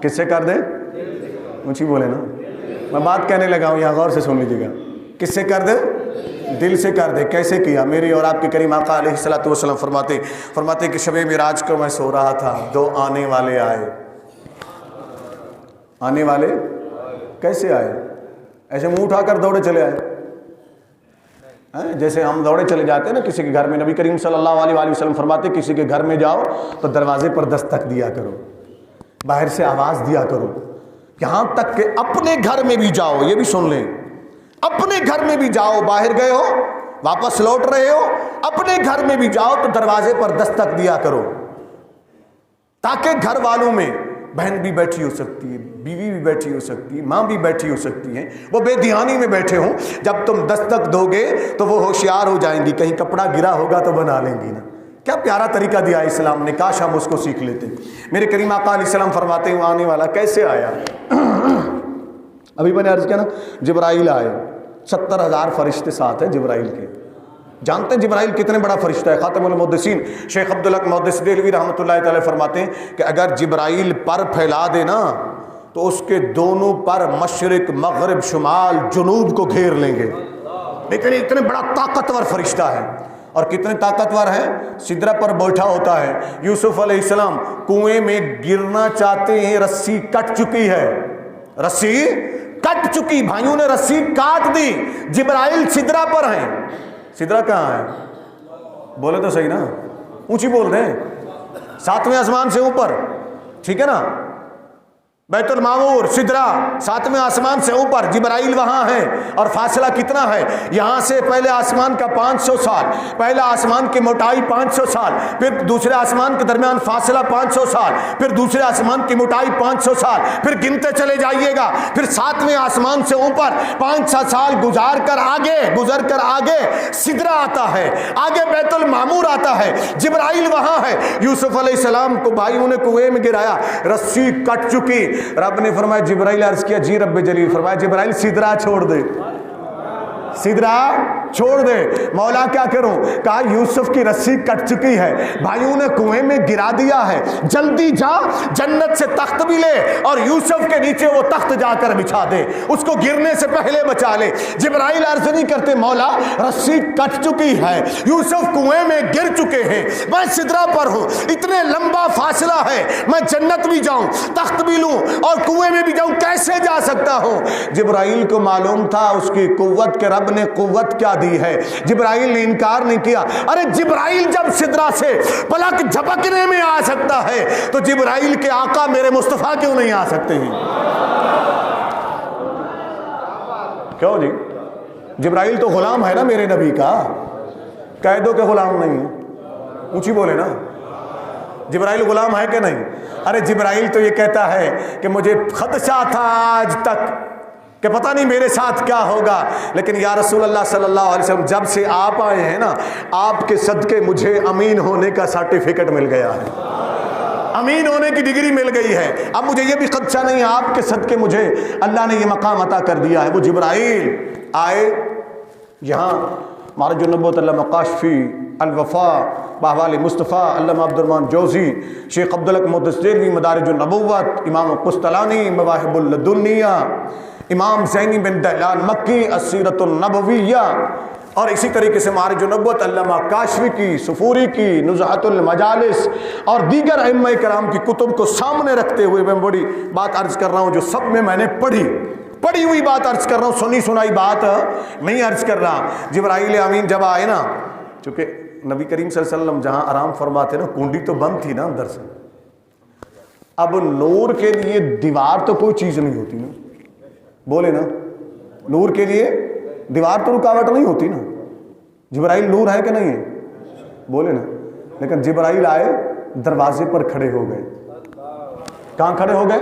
کس سے کر دے؟ اونچی بولے نا، میں بات کہنے لگا ہوں، یہاں غور سے سن لیجیے گا۔ کس سے کر دے؟ دل سے کر دے۔ کیسے کیا؟ میری اور آپ کے کریم آقا علیہ الصلوۃ والسلام فرماتے کہ شب معراج کو میں سو رہا تھا، دو آنے والے آئے۔ آنے والے کیسے آئے؟ ایسے منہ اٹھا کر دوڑے چلے آئے، جیسے ہم دوڑے چلے جاتے ہیں نا کسی کے گھر میں۔ نبی کریم صلی اللہ علیہ وآلہ وسلم فرماتے کسی کے گھر میں جاؤ تو دروازے پر دستک دیا کرو، باہر سے آواز دیا کرو، یہاں تک کہ اپنے گھر میں بھی جاؤ، یہ بھی سن لیں، اپنے گھر میں بھی جاؤ، باہر گئے ہو واپس لوٹ رہے ہو، اپنے گھر میں بھی جاؤ تو دروازے پر دستک دیا کرو، تاکہ گھر والوں میں بہن بھی بیٹھی ہو سکتی ہے، بیوی بھی بیٹھی ہو سکتی ہے، ماں بھی بیٹھی ہو سکتی ہیں، وہ بے دھیانی میں بیٹھے ہوں، جب تم دستک دو گے تو وہ ہوشیار ہو جائیں گی، کہیں کپڑا گرا ہوگا تو بنا لیں گی نا۔ کیا پیارا طریقہ دیا اسلام نے، کاش ہم اس کو سیکھ لیتے۔ میرے کریم آقا علیہ السلام فرماتے ہیں وہ آنے والا کیسے آیا؟ ابھی میں نے عرض کیا نا جبرائیل آئے، 70,000 فرشتے ساتھ ہیں جبرائیل کے۔ جانتے ہیں جبرائیل کتنے بڑا فرشتہ ہے؟ خاتم المحدثین شیخ عبدالحق محدث دہلوی رحمۃ اللہ تعالی فرماتے ہیں کہ اگر جبرائیل پر پھیلا دے نا تو اس کے دونوں پر مشرق مغرب شمال جنوب کو گھیر لیں گے، لیکن اتنے بڑا طاقتور فرشتہ ہے۔ اور کتنے طاقتور ہے؟ سدرہ پر بیٹھا ہوتا ہے۔ یوسف علیہ السلام کنویں میں گرنا چاہتے ہیں، رسی کٹ چکی ہے، رسی کٹ چکی، بھائیوں نے رسی کاٹ دی، جبرائیل سدرہ پر ہیں۔ سدرہ کہاں ہے؟ بولے تو صحیح نا، اونچی بول رہے ہیں، 7ویں آسمان سے اوپر، ٹھیک ہے نا؟ بیت المعمور سدرہ 7ویں آسمان سے اوپر، جبرائیل وہاں ہے، اور فاصلہ کتنا ہے؟ یہاں سے پہلے آسمان کا 500 سال، پہلا آسمان کی موٹائی 500 سال، پھر دوسرے آسمان کے درمیان فاصلہ 500 سال، پھر دوسرے آسمان کی موٹائی 500 سال، پھر گنتے چلے جائیے گا، پھر 7ویں آسمان سے اوپر 500 سال گزر کر آگے سدرہ آتا ہے، آگے بیت المعمور آتا ہے، جبرائیل وہاں ہے۔ یوسف علیہ السلام کو بھائیوں نے کنویں میں گرایا، رسی کٹ چکی، رب نے فرمایا جبرائیل، عرض کیا جی رب جلیل، فرمایا جبرائیل سدرہ چھوڑ دے، سدرہ چھوڑ دے۔ مولا کیا کروں؟ کہا یوسف کی رسی کٹ چکی ہے، بھائیوں نے کنویں میں گرا دیا ہے، جلدی جا جنت سے تخت بھی لے اور یوسف کے نیچے وہ تخت جا کر بچھا دے، اس کو گرنے سے پہلے بچا لے۔ جبرائیل عرض نہیں کرتے مولا رسی کٹ چکی ہے، یوسف کنویں میں گر چکے ہیں، میں سدرہ پر ہوں، اتنے لمبا فاصلہ ہے، میں جنت بھی جاؤں، تخت بھی لوں اور کنویں میں بھی جاؤں، کیسے جا سکتا ہوں؟ جبرائیل کو معلوم تھا اس کی قوت کے رب نے قوت کیا دی ہے، جبرائیل نے انکار نہیں کیا۔ ارے جبرائیل جب سدرہ سے پلک جھپکنے میں آ سکتا ہے تو جبرائیل کے آقا میرے مصطفیٰ کیوں نہیں آ سکتے ہیں؟ کیوں جی؟ جبرائیل تو غلام ہے نا میرے نبی کا، قیدوں کے غلام نہیں ہے، اونچی بولے نا، جبرائیل غلام ہے کہ نہیں؟ ارے جبرائیل تو یہ کہتا ہے کہ مجھے خدشہ تھا آج تک کہ پتہ نہیں میرے ساتھ کیا ہوگا، لیکن یا رسول اللہ صلی اللہ علیہ وسلم جب سے آپ آئے ہیں نا، آپ کے صدقے مجھے امین ہونے کا سرٹیفکیٹ مل گیا ہے، امین ہونے کی ڈگری مل گئی ہے، اب مجھے یہ بھی خدشہ نہیں ہے، آپ کے صدقے مجھے اللہ نے یہ مقام عطا کر دیا ہے۔ وہ جبرائیل آئے یہاں، معرج النبوت علامہ کاشفی، الوفا باحوال مصطفیٰ علامہ عبدالرحمن جوزی، شیخ عبدالحق محدث دہلوی مدارج النبوت، امام قسطلانی مواہب اللدنیہ، امام زینی بن دہلان مکی السیرۃ النبویہ، اور اسی طریقے سے معارج النبوت علامہ کاشفی کی، صفوری کی، نزہۃ المجالس اور دیگر ائمہ کرام کی کتب کو سامنے رکھتے ہوئے میں بڑی بات عرض کر رہا ہوں جو سب میں نے پڑھی ہوئی بات عرض کر رہا ہوں، سنی سنائی بات نہیں عرض کر رہا۔ جبرائیل امین جب آئے نا، چونکہ نبی کریم صلی اللہ علیہ وسلم جہاں آرام فرماتے نا، کنڈی تو بند تھی نا اندر سے، اب نور کے لیے دیوار تو کوئی چیز نہیں ہوتی نا، بولے نا، نور کے لیے دیوار تو رکاوٹ نہیں ہوتی نا، جبرائیل نور ہے کہ نہیں ہے؟ بولے نا، لیکن جبرائیل آئے دروازے پر کھڑے ہو گئے، کہاں کھڑے ہو گئے؟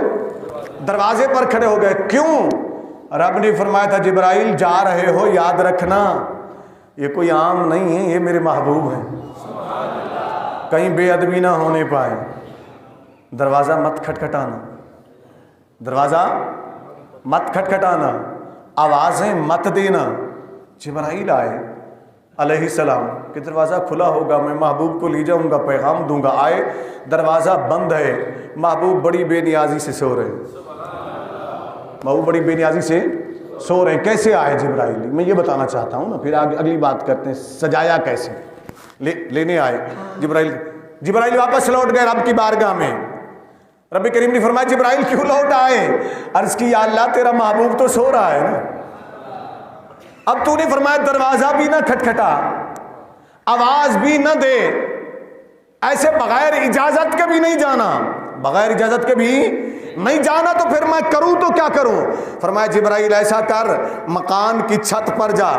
دروازے پر کھڑے ہو گئے، کیوں؟ رب نے فرمایا تھا جبرائیل جا رہے ہو یاد رکھنا یہ کوئی عام نہیں ہے، یہ میرے محبوب ہیں، کہیں بے ادبی نہ ہونے پائے، دروازہ مت کھٹکھٹانا، دروازہ مت کھٹکھٹانا، آوازیں مت دینا۔ جبرائیل آئے علیہ السلام کہ دروازہ کھلا ہوگا، میں محبوب کو لے جاؤں گا، پیغام دوں گا۔ آئے، دروازہ بند ہے، محبوب بڑی بے نیازی سے سو رہے ہیں، محبوب بڑی بے نیازی سے سو رہے ہیں۔ کیسے آئے جبرائیل؟ میں یہ بتانا چاہتا ہوں نا، پھر آگے اگلی بات کرتے ہیں سجایا کیسے۔ لینے آئے جبرائیل واپس لوٹ گئے رب کی بارگاہ میں۔ رب کریم نے فرمایا جبرائیل کیوں لوٹ آئے؟ عرض کی یا اللہ تیرا محبوب تو سو رہا ہے نا، اب تو نے فرمایا دروازہ بھی نہ کھٹکھٹا، آواز بھی نہ دے، ایسے بغیر اجازت کے بھی نہیں جانا، بغیر اجازت کے بھی نہیں جانا، تو پھر میں کروں تو کیا کروں؟ فرمایا جبرائیل ایسا کر، مکان کی چھت پر جا،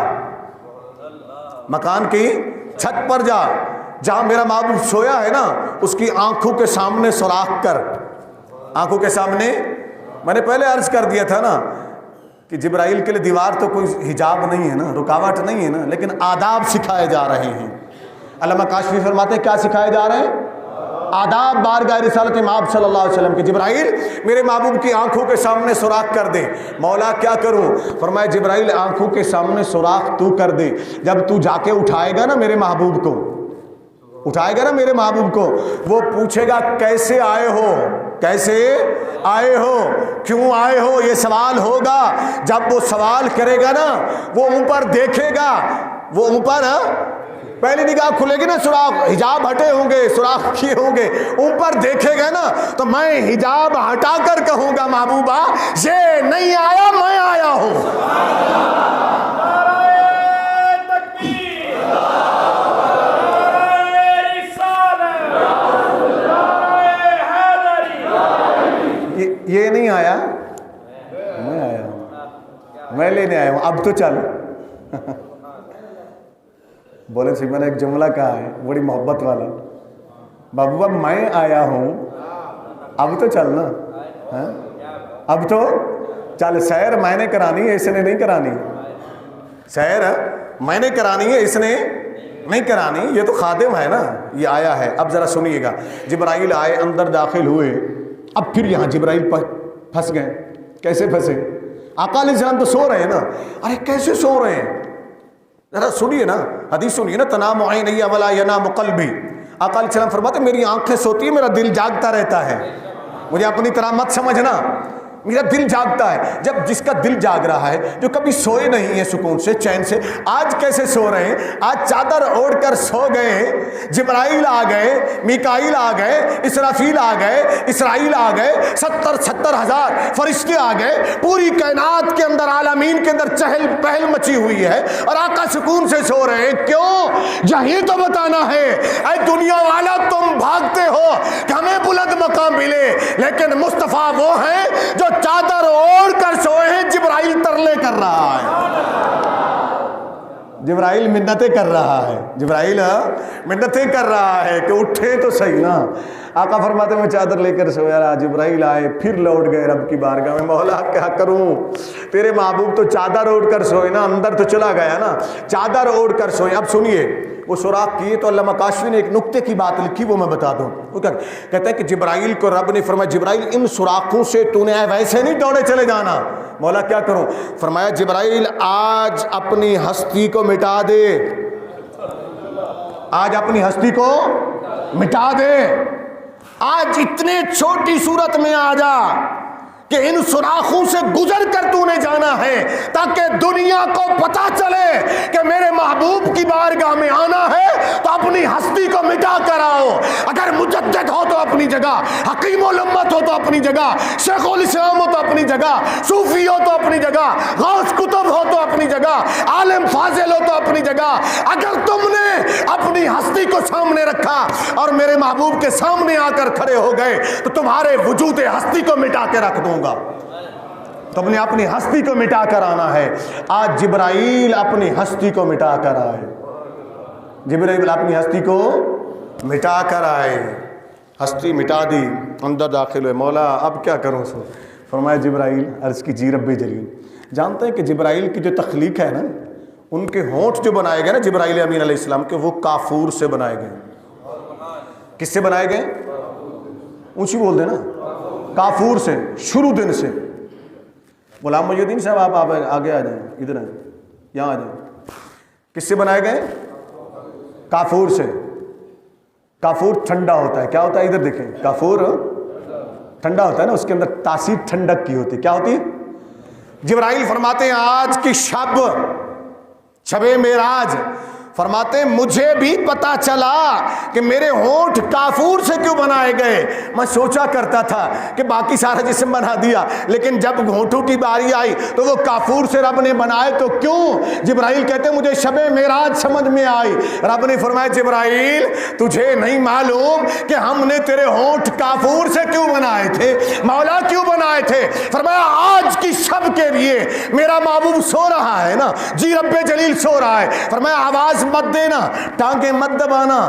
مکان کی چھت پر جا، جہاں میرا محبوب سویا ہے نا اس کی آنکھوں کے سامنے سوراخ کر، آنکھوں کے سامنے۔ میں نے پہلے عرض کر دیا تھا نا کہ جبرائیل کے لیے دیوار تو کوئی حجاب نہیں ہے نا، رکاوٹ نہیں ہے نا، لیکن آداب سکھائے جا رہے ہیں۔ علامہ کاشفی فرماتے ہیں کیا سکھائے جا رہے ہیں؟ آداب بارگاہ رسالت مآب صلی اللہ علیہ وسلم کے۔ جبرائیل میرے محبوب کی آنکھوں کے سامنے سوراخ کر دے۔ مولا کیا کروں؟ فرمایا جبرائیل آنکھوں کے سامنے سوراخ تو کر دے، جب تو جا کے اٹھائے گا نا میرے محبوب کو، اٹھائے گا نا میرے محبوب کو، وہ پوچھے گا کیسے آئے ہو، کیسے آئے ہو، کیوں آئے ہو، یہ سوال ہوگا۔ جب وہ سوال کرے گا نا وہ اوپر دیکھے گا، وہ اوپر پہلی نگاہ کھلے گی نا، سوراخ حجاب ہٹے ہوں گے، سوراخ کیے ہوں گے، اوپر دیکھے گا نا تو میں حجاب ہٹا کر کہوں گا محبوبہ یہ نہیں آیا، میں آیا ہوں۔ یہ نہیں آیا، میں آیا ہوں، میں لینے آیا ہوں، اب تو چل۔ بولے سی میں نے ایک جملہ کہا ہے بڑی محبت والا، محبوبہ میں آیا ہوں اب تو چل نا، اب تو چل، سیر میں نے کرانی ہے، اس نے نہیں کرانی، سیر میں نے کرانی ہے، اس نے نہیں کرانی، یہ تو خادم ہے نا، یہ آیا ہے۔ اب ذرا سنیے گا، جبرائیل آئے، اندر داخل ہوئے، اب پھر یہاں جبرائیل پھنس گئے۔ کیسے پھنسے؟ آقا علیہ السلام تو سو رہے ہیں نا، ارے کیسے سو رہے ہیں؟ ذرا سنیے نا، حدیث سنیے نا، تنام عینی ولا ینام قلبی۔ آقا علیہ السلام فرماتے میری آنکھیں سوتی ہیں، میرا دل جاگتا رہتا ہے، مجھے اپنی طرح مت سمجھنا، میرا دل جاگتا ہے۔ جب جس کا دل جاگ رہا ہے، جو کبھی سوئے نہیں ہیں سکون سے چین سے، آج کیسے سو رہے ہیں؟ آج چادر اوڑھ کر سو گئے، جبرائیل آ گئے، میکائیل آ گئے، اسرافیل آ گئے، اسرائیل آ گئے، 70,000 فرشتے آ گئے، پوری کائنات کے اندر عالمین کے اندر چہل پہل مچی ہوئی ہے، اور آقا سکون سے سو رہے ہیں۔ کیوں؟ یہی تو بتانا ہے اے دنیا والا، تم بھاگتے ہو کہ ہمیں بلند مقام ملے، لیکن مصطفیٰ وہ ہیں جو چادر اوڑھ کر سوئے ہیں۔ جبرائیل ترلے کر رہا ہے، جبرائیل منتیں کر رہا ہے، جبرائیل منتیں کر رہا ہے کہ اٹھے تو صحیح نا۔ آقا فرماتے میں چادر لے کر سویا رہا، جبرائیل آئے، پھر لوٹ گئے رب کی بارگاہ میں، مولا کیا کروں؟ تیرے محبوب تو چادر اوڑھ کر سوئے نا، اندر تو چلا گیا نا، چادر اوڑھ کر سوئے۔ اب سنیے، وہ سوراخ کیے تو علامہ کاشفی نے ایک نقطے کی بات لکھی، وہ میں بتا دوں۔ وہ کہتا ہے کہ جبرائیل کو رب نے فرمایا جبرائیل ان سوراخوں سے تو نے ویسے نہیں دوڑے چلے جانا۔ مولا کیا کروں؟ فرمایا جبرائیل آج اپنی ہستی کو مٹا دے، آج اپنی ہستی کو مٹا دے، آج اتنے چھوٹی صورت میں آ جا کہ ان سوراخوں سے گزر کر تو نے جانا ہے، تاکہ دنیا کو پتا چلے کہ میرے محبوب کی بارگاہ میں آنا ہے تو اپنی ہستی کو مٹا کر آؤ۔ اگر مجدد ہو تو اپنی جگہ، حکیم الامت ہو تو اپنی جگہ، شیخ الاسلام ہو تو اپنی جگہ، صوفی ہو تو اپنی جگہ، غوث کتب ہو تو اپنی جگہ، عالم فاضل ہو تو اپنی جگہ۔ اگر تم نے اپنی ہستی کو سامنے رکھا اور میرے محبوب کے سامنے آ کر کھڑے ہو گئے تو تمہارے وجود ہستی کو مٹا کے رکھ دوں گا۔ تم نے اپنی ہستی کو مٹا کر آنا ہے۔ آج جبرائیل اپنی ہستی کو مٹا کر آئے، جبرائیل اپنی ہستی کو مٹا کر آئے، ہستی مٹا دی، اندر داخل ہوئے۔ مولا اب کیا کروں؟ سو فرمایا جبرائیل، عرض کی جی رب جلیل، جانتے ہیں کہ جبرائیل کی جو تخلیق ہے نا، ان کے ہونٹ جو بنائے گئے نا جبرائیل امین علیہ السلام کے، وہ کافور سے بنائے گئے۔ کس سے بنائے گئے؟ اونچی بول دینا، کافور سے، شروع دن سے۔ غلام محی الدین صاحب آپ آگے آ جائیں، ادھر آئیں، یہاں آ جائیں. کس سے بنائے گئے؟ کافور سے. کافور ٹھنڈا ہوتا ہے. کیا ہوتا ہے؟ ادھر دیکھیں، کافور ٹھنڈا ہوتا ہے نا، اس کے اندر تاثیر ٹھنڈک کی ہوتی ہے. کیا ہوتی ہے؟ جبرائیل فرماتے ہیں آج کی شب معراج، فرماتے ہیں مجھے بھی پتا چلا کہ میرے ہونٹ کافور سے کیوں بنائے گئے. میں سوچا کرتا تھا کہ باقی سارا جسم بنا دیا، لیکن جب ہونٹوں کی باری آئی تو وہ کافور سے رب نے بنائے تو کیوں؟ جبرائیل کہتے ہیں مجھے شب معراج سمجھ میں آئی. رب نے فرمایا جبرائیل تجھے نہیں معلوم کہ ہم نے تیرے ہونٹ کافور سے کیوں بنائے تھے؟ مولا کیوں بنائے تھے؟ فرمایا آج کی شب کے لیے میرا محبوب سو رہا ہے نا، جی رب جلیل سو رہا ہے. فرمایا آواز مت دینا، ٹانگیں مت دبانا.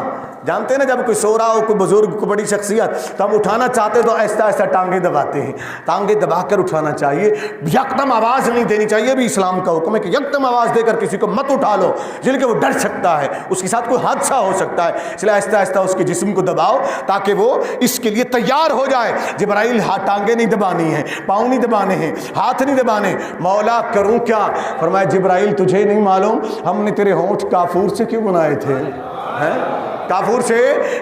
جانتے ہیں نا جب کوئی سو رہا ہو، کوئی بزرگ، کوئی بڑی شخصیت، تو ہم اٹھانا چاہتے تو ایسا ایسا ٹانگیں دباتے ہیں. ٹانگیں دبا کر اٹھانا چاہیے، یکدم آواز نہیں دینی چاہیے. بھی اسلام کا حکم ہے کہ یکدم آواز دے کر کسی کو مت اٹھا لو، جن کے وہ ڈر سکتا ہے، اس کے ساتھ کوئی حادثہ ہو سکتا ہے. اس لیے آہستہ آہستہ اس کے جسم کو دباؤ تاکہ وہ اس کے لیے تیار ہو جائے. جبرائیل ٹانگیں نہیں دبانی ہیں، پاؤں نہیں دبانے ہیں، ہاتھ نہیں دبانے. مولا کروں کیا؟ فرمایا جبرائیل تجھے نہیں معلوم ہم نے تیرے ہونٹ کافور سے کیوں بنائے تھے؟ کافور سے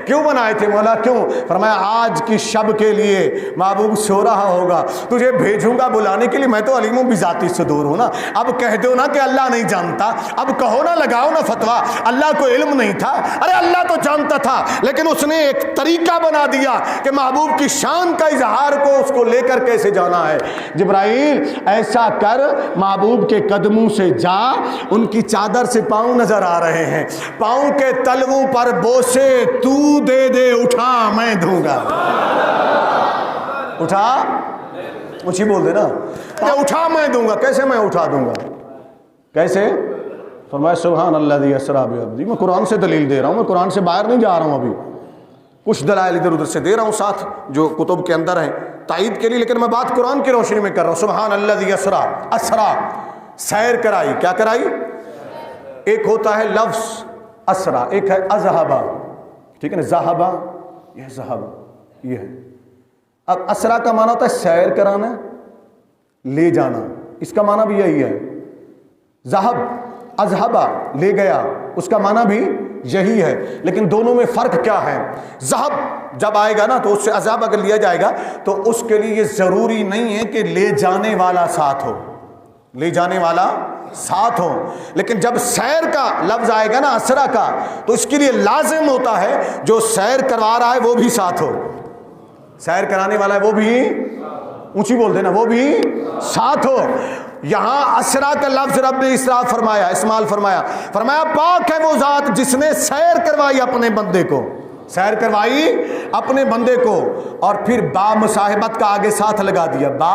کیوں بنائے تھے مولا؟ کیوں؟ فرمایا آج کی شب کے لیے محبوب سو رہا ہوگا، تجھے بھیجوں گا بلانے کے لیے. میں تو علیم و بذاتی سے دور ہوں نا. اب کہہ دو نا کہ اللہ نہیں جانتا، اب کہو نا، لگاؤ نا فتویٰ اللہ کو علم نہیں تھا. ارے اللہ تو جانتا تھا، لیکن اس نے ایک طریقہ بنا دیا کہ محبوب کی شان کا اظہار کو اس کو لے کر کیسے جانا ہے. جبرائیل ایسا کر، محبوب کے قدموں سے جا، ان کی چادر سے پاؤں نظر آ رہے ہیں، پاؤں کے تلووں پر بوسے تو دے دے، اٹھا میں دوں گا. اٹھا اچھی بول دے نا، اٹھا میں دوں گا. کیسے میں اٹھا دوں گا؟ کیسے؟ فرمایا سبحان الذی اسری بعبدہ. میں قرآن سے دلیل دے رہا ہوں، میں قرآن سے باہر نہیں جا رہا ہوں. ابھی کچھ دلائل ادھر ادھر سے دے رہا ہوں ساتھ جو کتب کے اندر ہیں تائید کے لیے، لیکن میں بات قرآن کی روشنی میں کر رہا ہوں. سبحان الذی اسری، سیر کرائی. کیا کرائی؟ ایک ہوتا ہے لفظ اسرا، ایک ہے اذہبا. ٹھیک ہے نا، ذہبا، یہ ذہب، یہ ہے. اب اسرا کا معنی ہوتا ہے سیر کرانا، لے جانا. اس کا معنی بھی یہی ہے. ذہب، اذہبا، لے گیا، اس کا معنی بھی یہی ہے. لیکن دونوں میں فرق کیا ہے؟ ذہب جب آئے گا نا تو اس سے عذاب اگر لیا جائے گا تو اس کے لیے یہ ضروری نہیں ہے کہ لے جانے والا ساتھ ہو، لے جانے والا ساتھ ہو. لیکن جب سیر کا لفظ آئے گا نا اسرا کا، تو اس کے لیے لازم ہوتا ہے جو سیر کروا رہا ہے وہ بھی ساتھ ہو، سیر کرانے والا ہے وہ بھی، اونچی بول دینا، وہ بھی ساتھ ہو. یہاں اسرا کا لفظ رب نے اسراف فرمایا، استعمال فرمایا. فرمایا پاک ہے وہ ذات جس نے سیر کروائی اپنے بندے کو، سیر کروائی اپنے بندے کو. اور پھر با مصاحبت کا آگے ساتھ لگا دیا، با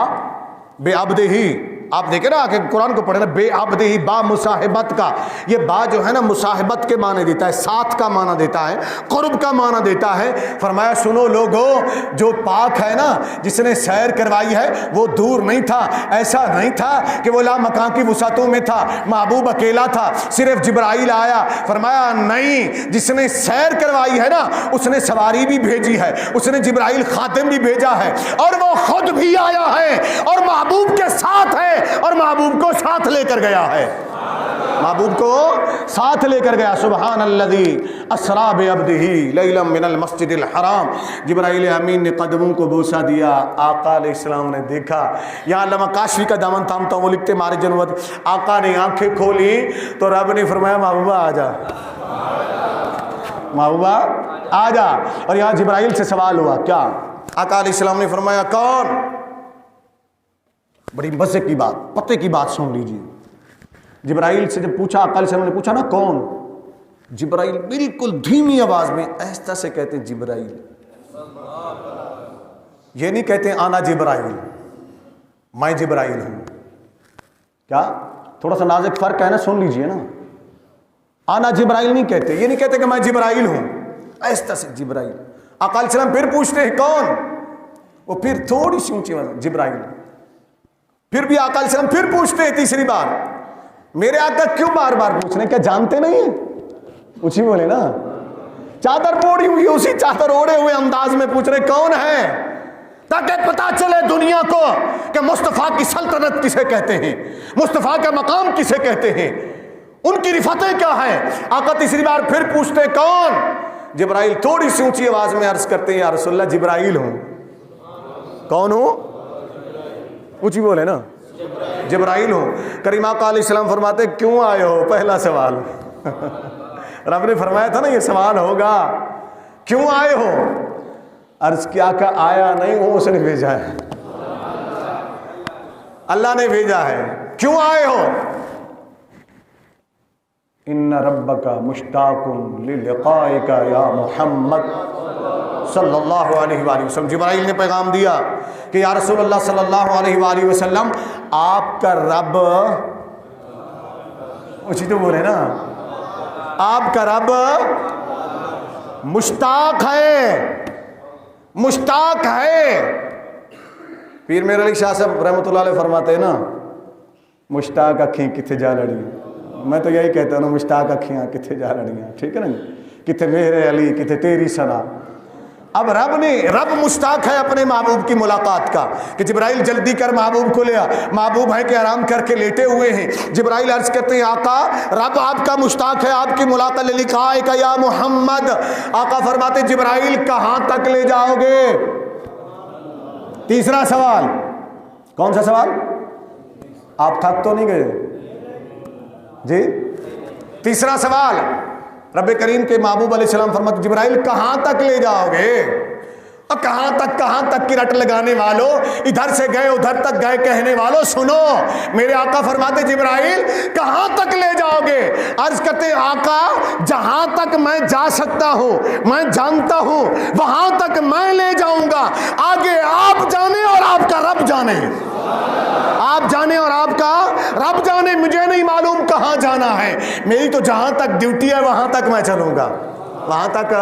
بے عبد ہی. آپ دیکھیں نا کہ قرآن کو پڑھیں نا، بے عبد ہی، با مصاحبت کا. یہ با جو ہے نا مصاحبت کے معنی دیتا ہے، ساتھ کا معنی دیتا ہے، قرب کا معنی دیتا ہے. فرمایا سنو لوگو، جو پاک ہے نا جس نے سیر کروائی ہے وہ دور نہیں تھا. ایسا نہیں تھا کہ وہ لا مکان کی وسعتوں میں تھا، محبوب اکیلا تھا، صرف جبرائیل آیا. فرمایا نہیں، جس نے سیر کروائی ہے نا اس نے سواری بھی بھیجی ہے، اس نے جبرائیل خاتم بھی بھیجا ہے، اور وہ خود بھی آیا ہے اور محبوب کے ساتھ ہے، اور محبوب کو ساتھ لے کر گیا ہے، محبوب کو ساتھ لے کر گیا. سبحان الذی اسری بعبدہ لیلا من المسجد الحرام. جبرائیل امین نے قدموں کو بوسہ دیا. آقا علیہ السلام نے دیکھا. یہاں علامہ کاشفی کا دامن تھامتا ہوں، وہ لکھتے مارے جنوت، آقا نے آنکھیں کھولی تو رب نے فرمایا محبوبہ آ جا، محبوبہ آ جا. اور یہاں جبرائیل سے سوال ہوا، کیا؟ آقا علیہ السلام نے فرمایا کون؟ بڑی مزے کی بات، پتے کی بات سن لیجیے. جبرائیل سے جب پوچھا، آقا علیہ السلام نے پوچھا نا کون؟ جبرائیل بالکل دھیمی آواز میں آہستہ سے کہتے ہیں جبرائیل. یہ نہیں کہتے آنا جبرائیل، میں جبرائیل ہوں. کیا تھوڑا سا نازک فرق ہے نا، سن لیجیے نا. آنا جبرائیل نہیں کہتے، یہ نہیں کہتے کہ میں جبرائیل ہوں، آہستہ سے جبرائیل. آقا علیہ السلام پھر پوچھتے ہیں کون؟ وہ پھر تھوڑی سی اونچی آواز، جبرائیل. پھر بھی آقا علیہ السلام پھر پوچھتے ہیں تیسری بار، میرے آقا کیوں بار بار پوچھ رہے ہیں؟ کیا جانتے نہیں ہیں؟ اونچی بولے نا. چادر اوڑی ہوئی، اسی چادر اوڑے ہوئے انداز میں پوچھ رہے کون ہے؟ تاکہ پتہ چلے دنیا کو کہ مصطفیٰ کی سلطنت کسے کہتے ہیں، مصطفیٰ کا مقام کسے کہتے ہیں، ان کی رفتیں کیا ہیں۔ آقا تیسری بار پھر پوچھتے کون؟ جبرائیل تھوڑی سی اونچی آواز میں عرض کرتے ہیں یا رسول اللہ جبرائیل ہوں۔ کون ہوں؟ اونچی بولے نا، جبرائیل ہوں۔ کریم آقا علیہ السلام فرماتے کیوں آئے ہو؟ پہلا سوال رب نے فرمایا تھا نا یہ سوال ہوگا، کیوں آئے ہو؟ عرض کیا کہ آیا نہیں ہوں، اس نے بھیجا ہے، اللہ نے بھیجا ہے۔ کیوں آئے ہو؟ ان ربک مشتاق للقائک یا محمد صلی اللہ علیہ وآلہ وسلم۔ جبرائیل نے پیغام دیا کہ یا رسول اللہ صلی اللہ علیہ وآلہ وسلم آپ کا رب، اچھی تو بولے نا، آپ کا رب مشتاق ہے، مشتاق ہے۔ پیر میرے علی شاہ صاحب رحمۃ اللہ علیہ فرماتے ہیں نا مشتاق اکھیں کتھے جا لڑی، میں تو یہی کہتا ہوں نا مشتاق اکھیاں کتھے جا لڑیاں، ٹھیک ہے نا، کتھے میرے علی کتھے تیری ثنا۔ اب رب مشتاق ہے اپنے محبوب کی ملاقات کا کہ جبرائیل جلدی کر محبوب کو لیا۔ محبوب ہے کہ آرام کر کے لیٹے ہوئے ہیں۔ جبرائیل عرض کرتے ہیں آقا رب آپ کا مشتاق ہے آپ کی ملاقات للقائک کا یا محمد۔ آقا فرماتے جبرائیل کہاں تک لے جاؤ گے؟ تیسرا سوال، کون سا سوال؟ آپ تھک تو نہیں گئے جی؟ تیسرا سوال، رب کریم کے محبوب علیہ السلام فرماتے جبرائیل کہاں تک لے جاؤ گے؟ اور کہاں تک کی رٹ لگانے والوں، ادھر سے گئے ادھر تک گئے کہنے والوں سنو، میرے آقا فرماتے جبرائیل کہاں تک لے جاؤ گے؟ عرض کرتے ہیں آقا جہاں تک میں جا سکتا ہوں، میں جانتا ہوں وہاں تک میں لے جاؤں گا، آگے آپ جانے اور آپ کا رب جانے، آپ جانے اور آپ کا رب جانے، مجھے نہیں معلوم کہاں جانا ہے، میری تو جہاں تک ڈیوٹی ہے وہاں تک میں چلوں گا، وہاں تک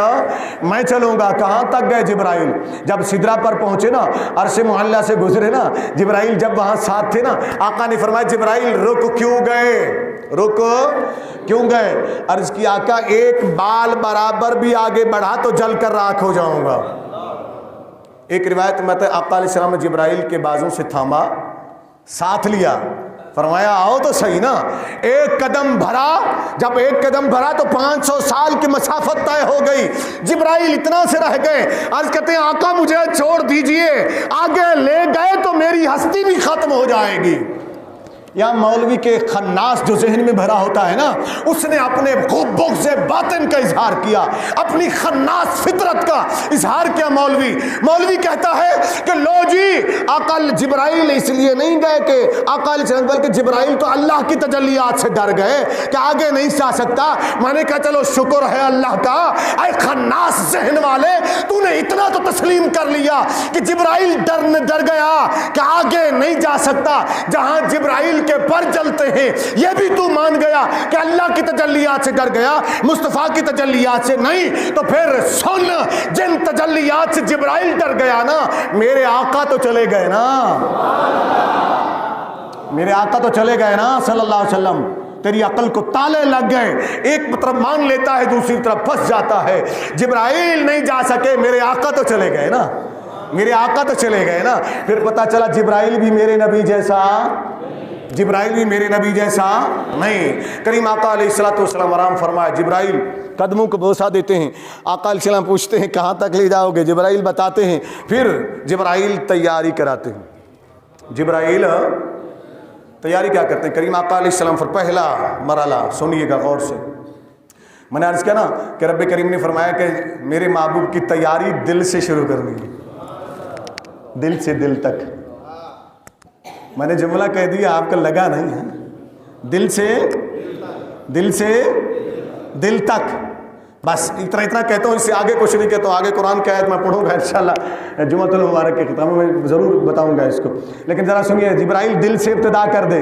میں چلوں گا۔ کہاں تک گئے جبرائیل؟ جب سدرہ پر پہنچے نا، عرش معلیٰ سے گزرے نا، جبرائیل جب وہاں ساتھ تھے نا، آقا نے فرمایا جبرائیل رک کیوں گئے؟ رک کیوں گئے؟ عرض کی آقا ایک بال برابر بھی آگے بڑھا تو جل کر راکھ ہو جاؤں گا۔ ایک روایت میں آقا علیہ السلام نے جبرائیل کے بازوں سے تھاما، ساتھ لیا، فرمایا آؤ تو صحیح نا۔ ایک قدم بھرا، جب ایک قدم بھرا تو 500 سال کی مسافت طے ہو گئی۔ جبرائیل اتنا سے رہ گئے، عرض کرتے ہیں آقا مجھے چھوڑ دیجئے، آگے لے گئے تو میری ہستی بھی ختم ہو جائے گی۔ یا مولوی کے خناس جو ذہن میں بھرا ہوتا ہے نا، اس نے اپنے بغض باطن کا اظہار کیا، اپنی خناس فطرت کا اظہار کیا۔ مولوی کہتا ہے کہ لو جی آقا جبرائیل اس لیے نہیں گئے کہ آقا علیہ السلام، بلکہ جبرائیل تو اللہ کی تجلیات سے ڈر گئے کہ آگے نہیں جا سکتا۔ میں نے کہا چلو شکر ہے اللہ کا، اے خناس ذہن والے تو نے اتنا تو تسلیم کر لیا کہ جبرائیل ڈر گیا کہ آگے نہیں جا سکتا، جہاں جبرائیل کے پر چلتے ہیں یہ بھی تو مان گیا کہ اللہ کی تجلیات سے ڈر گیا، مصطفیٰ کی تجلیات سے نہیں۔ تو پھر سن، جن تجلیات سے جبرائیل ڈر گیا نا، میرے آقا تو چلے گئے نا، میرے آقا تو چلے گئے نا صلی اللہ علیہ وسلم۔ تیری عقل کو تالے لگ گئے، ایک طرف مان لیتا ہے دوسری طرف پھنس جاتا ہے۔ جبرائیل نہیں جا سکے، میرے آقا تو چلے گئے نا، میرے آقا تو چلے گئے نا۔ پھر پتا چلا جبرائیل بھی میرے نبی جیسا، جبرائیل بھی میرے نبی جیسا نہیں۔ کریم آقا علیہ الصلوۃ والسلام آرام فرمائے، جبرائیل قدموں کو بوسہ دیتے ہیں، آقا علیہ السلام پوچھتے ہیں کہاں تک لے جاؤ گے؟ جبرائیل بتاتے ہیں، پھر جبرائیل تیاری کراتے ہیں۔ جبرائیل تیاری کیا کرتے ہیں؟ کریم آقا علیہ السلام پہلا مرحلہ سنیے گا غور سے، میں نے عرض کیا نا کہ رب کریم نے فرمایا کہ میرے محبوب کی تیاری دل سے شروع کرنی ہے، دل سے دل تک۔ میں نے جملہ کہہ دیا، آپ کا لگا نہیں ہے، دل سے دل تک، بس اتنا کہتا ہوں، اس سے آگے کچھ نہیں کہتا ہوں۔ آگے قرآن کی آیت میں پڑھوں گا انشاءاللہ جمعۃ المبارک کے خطاب میں ضرور بتاؤں گا اس کو، لیکن ذرا سنیے، جبرائیل دل سے ابتدا کر دے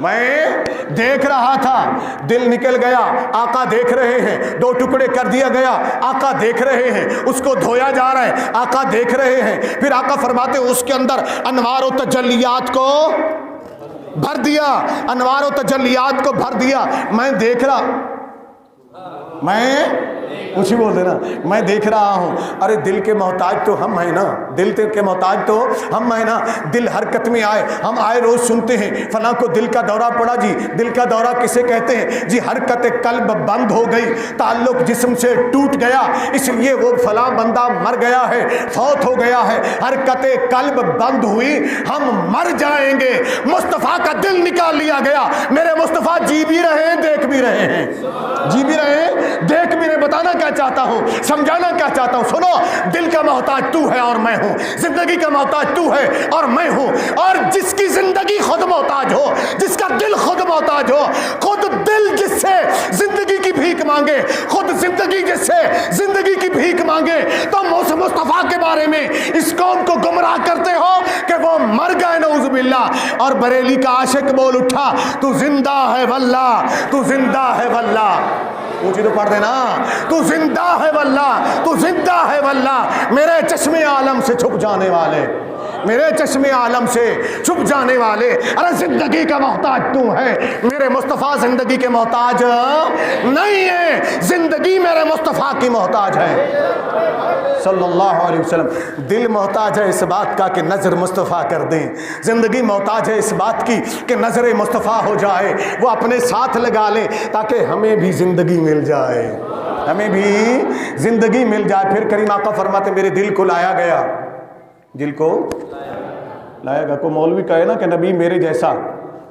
میں دیکھ رہا تھا، دل نکل گیا، آقا دیکھ رہے ہیں، 2 ٹکڑے کر دیا گیا، آقا دیکھ رہے ہیں، اس کو دھویا جا رہا ہے، آقا دیکھ رہے ہیں۔ پھر آقا فرماتے اس کے اندر انوار و تجلیات کو بھر دیا، انوار و تجلیات کو بھر دیا۔ میں دیکھ رہا، میں کچھ ہی بول دینا، میں دیکھ رہا ہوں۔ ارے دل کے محتاج تو ہم ہیں نا، دل کے محتاج تو ہم ہیں نا۔ دل حرکت میں آئے، ہم آئے روز سنتے ہیں فلاں کو دل کا دورہ پڑا جی۔ دل کا دورہ کسے کہتے ہیں جی؟ حرکت قلب بند ہو گئی، تعلق جسم سے ٹوٹ گیا، اس لیے وہ فلاں بندہ مر گیا ہے، فوت ہو گیا ہے۔ حرکت قلب بند ہوئی، ہم مر جائیں گے۔ مصطفیٰ کا دل نکال لیا گیا۔ میرے مصطفیٰ جی بھی رہے ہیں، دیکھ بھی رہے ہیں، جی بھی رہے ہیں، دیکھ بھی رہے۔ بتانا کیا چاہتا ہوں، سمجھانا کیا چاہتا ہوں، سنو۔ دل کا محتاج تو ہے اور میں ہوں، زندگی کا محتاج تو ہے اور میں ہوں۔ اور جس کی زندگی خود محتاج ہو، جس کا دل خود محتاج ہو، خود دل جس سے زندگی کی بھیک مانگے، خود زندگی جس سے زندگی کی بھیک مانگے، تم اس مصطفیٰ کے بارے میں اس قوم کو گمراہ کرتے ہو کہ وہ مر گئے نعوذ باللہ۔ اور بریلی کا عاشق بول اٹھا، تو زندہ ہے واللہ، تو زندہ ہے واللہ۔ اونچی تو پڑھ دینا، تو زندہ ہے واللہ، تو زندہ ہے واللہ۔ میرے چشم عالم سے چھپ جانے والے، میرے چشم عالم سے چھپ جانے والے، ارے زندگی کا محتاج تو ہے، میرے مصطفیٰ زندگی کے محتاج نہیں ہے، زندگی میرے مصطفیٰ کی محتاج ہے صلی اللہ علیہ وسلم۔ دل محتاج ہے اس بات کا کہ نظر مصطفیٰ کر دیں، زندگی محتاج ہے اس بات کی کہ نظر مصطفیٰ ہو جائے، وہ اپنے ساتھ لگا لیں تاکہ ہمیں بھی زندگی مل جائے، ہمیں بھی زندگی مل جائے۔ پھر کریم آقا فرماتے میرے دل کو لایا گیا، دل کو لایا گیا۔ کو مولوی کہے نا کہ نبی میرے جیسا،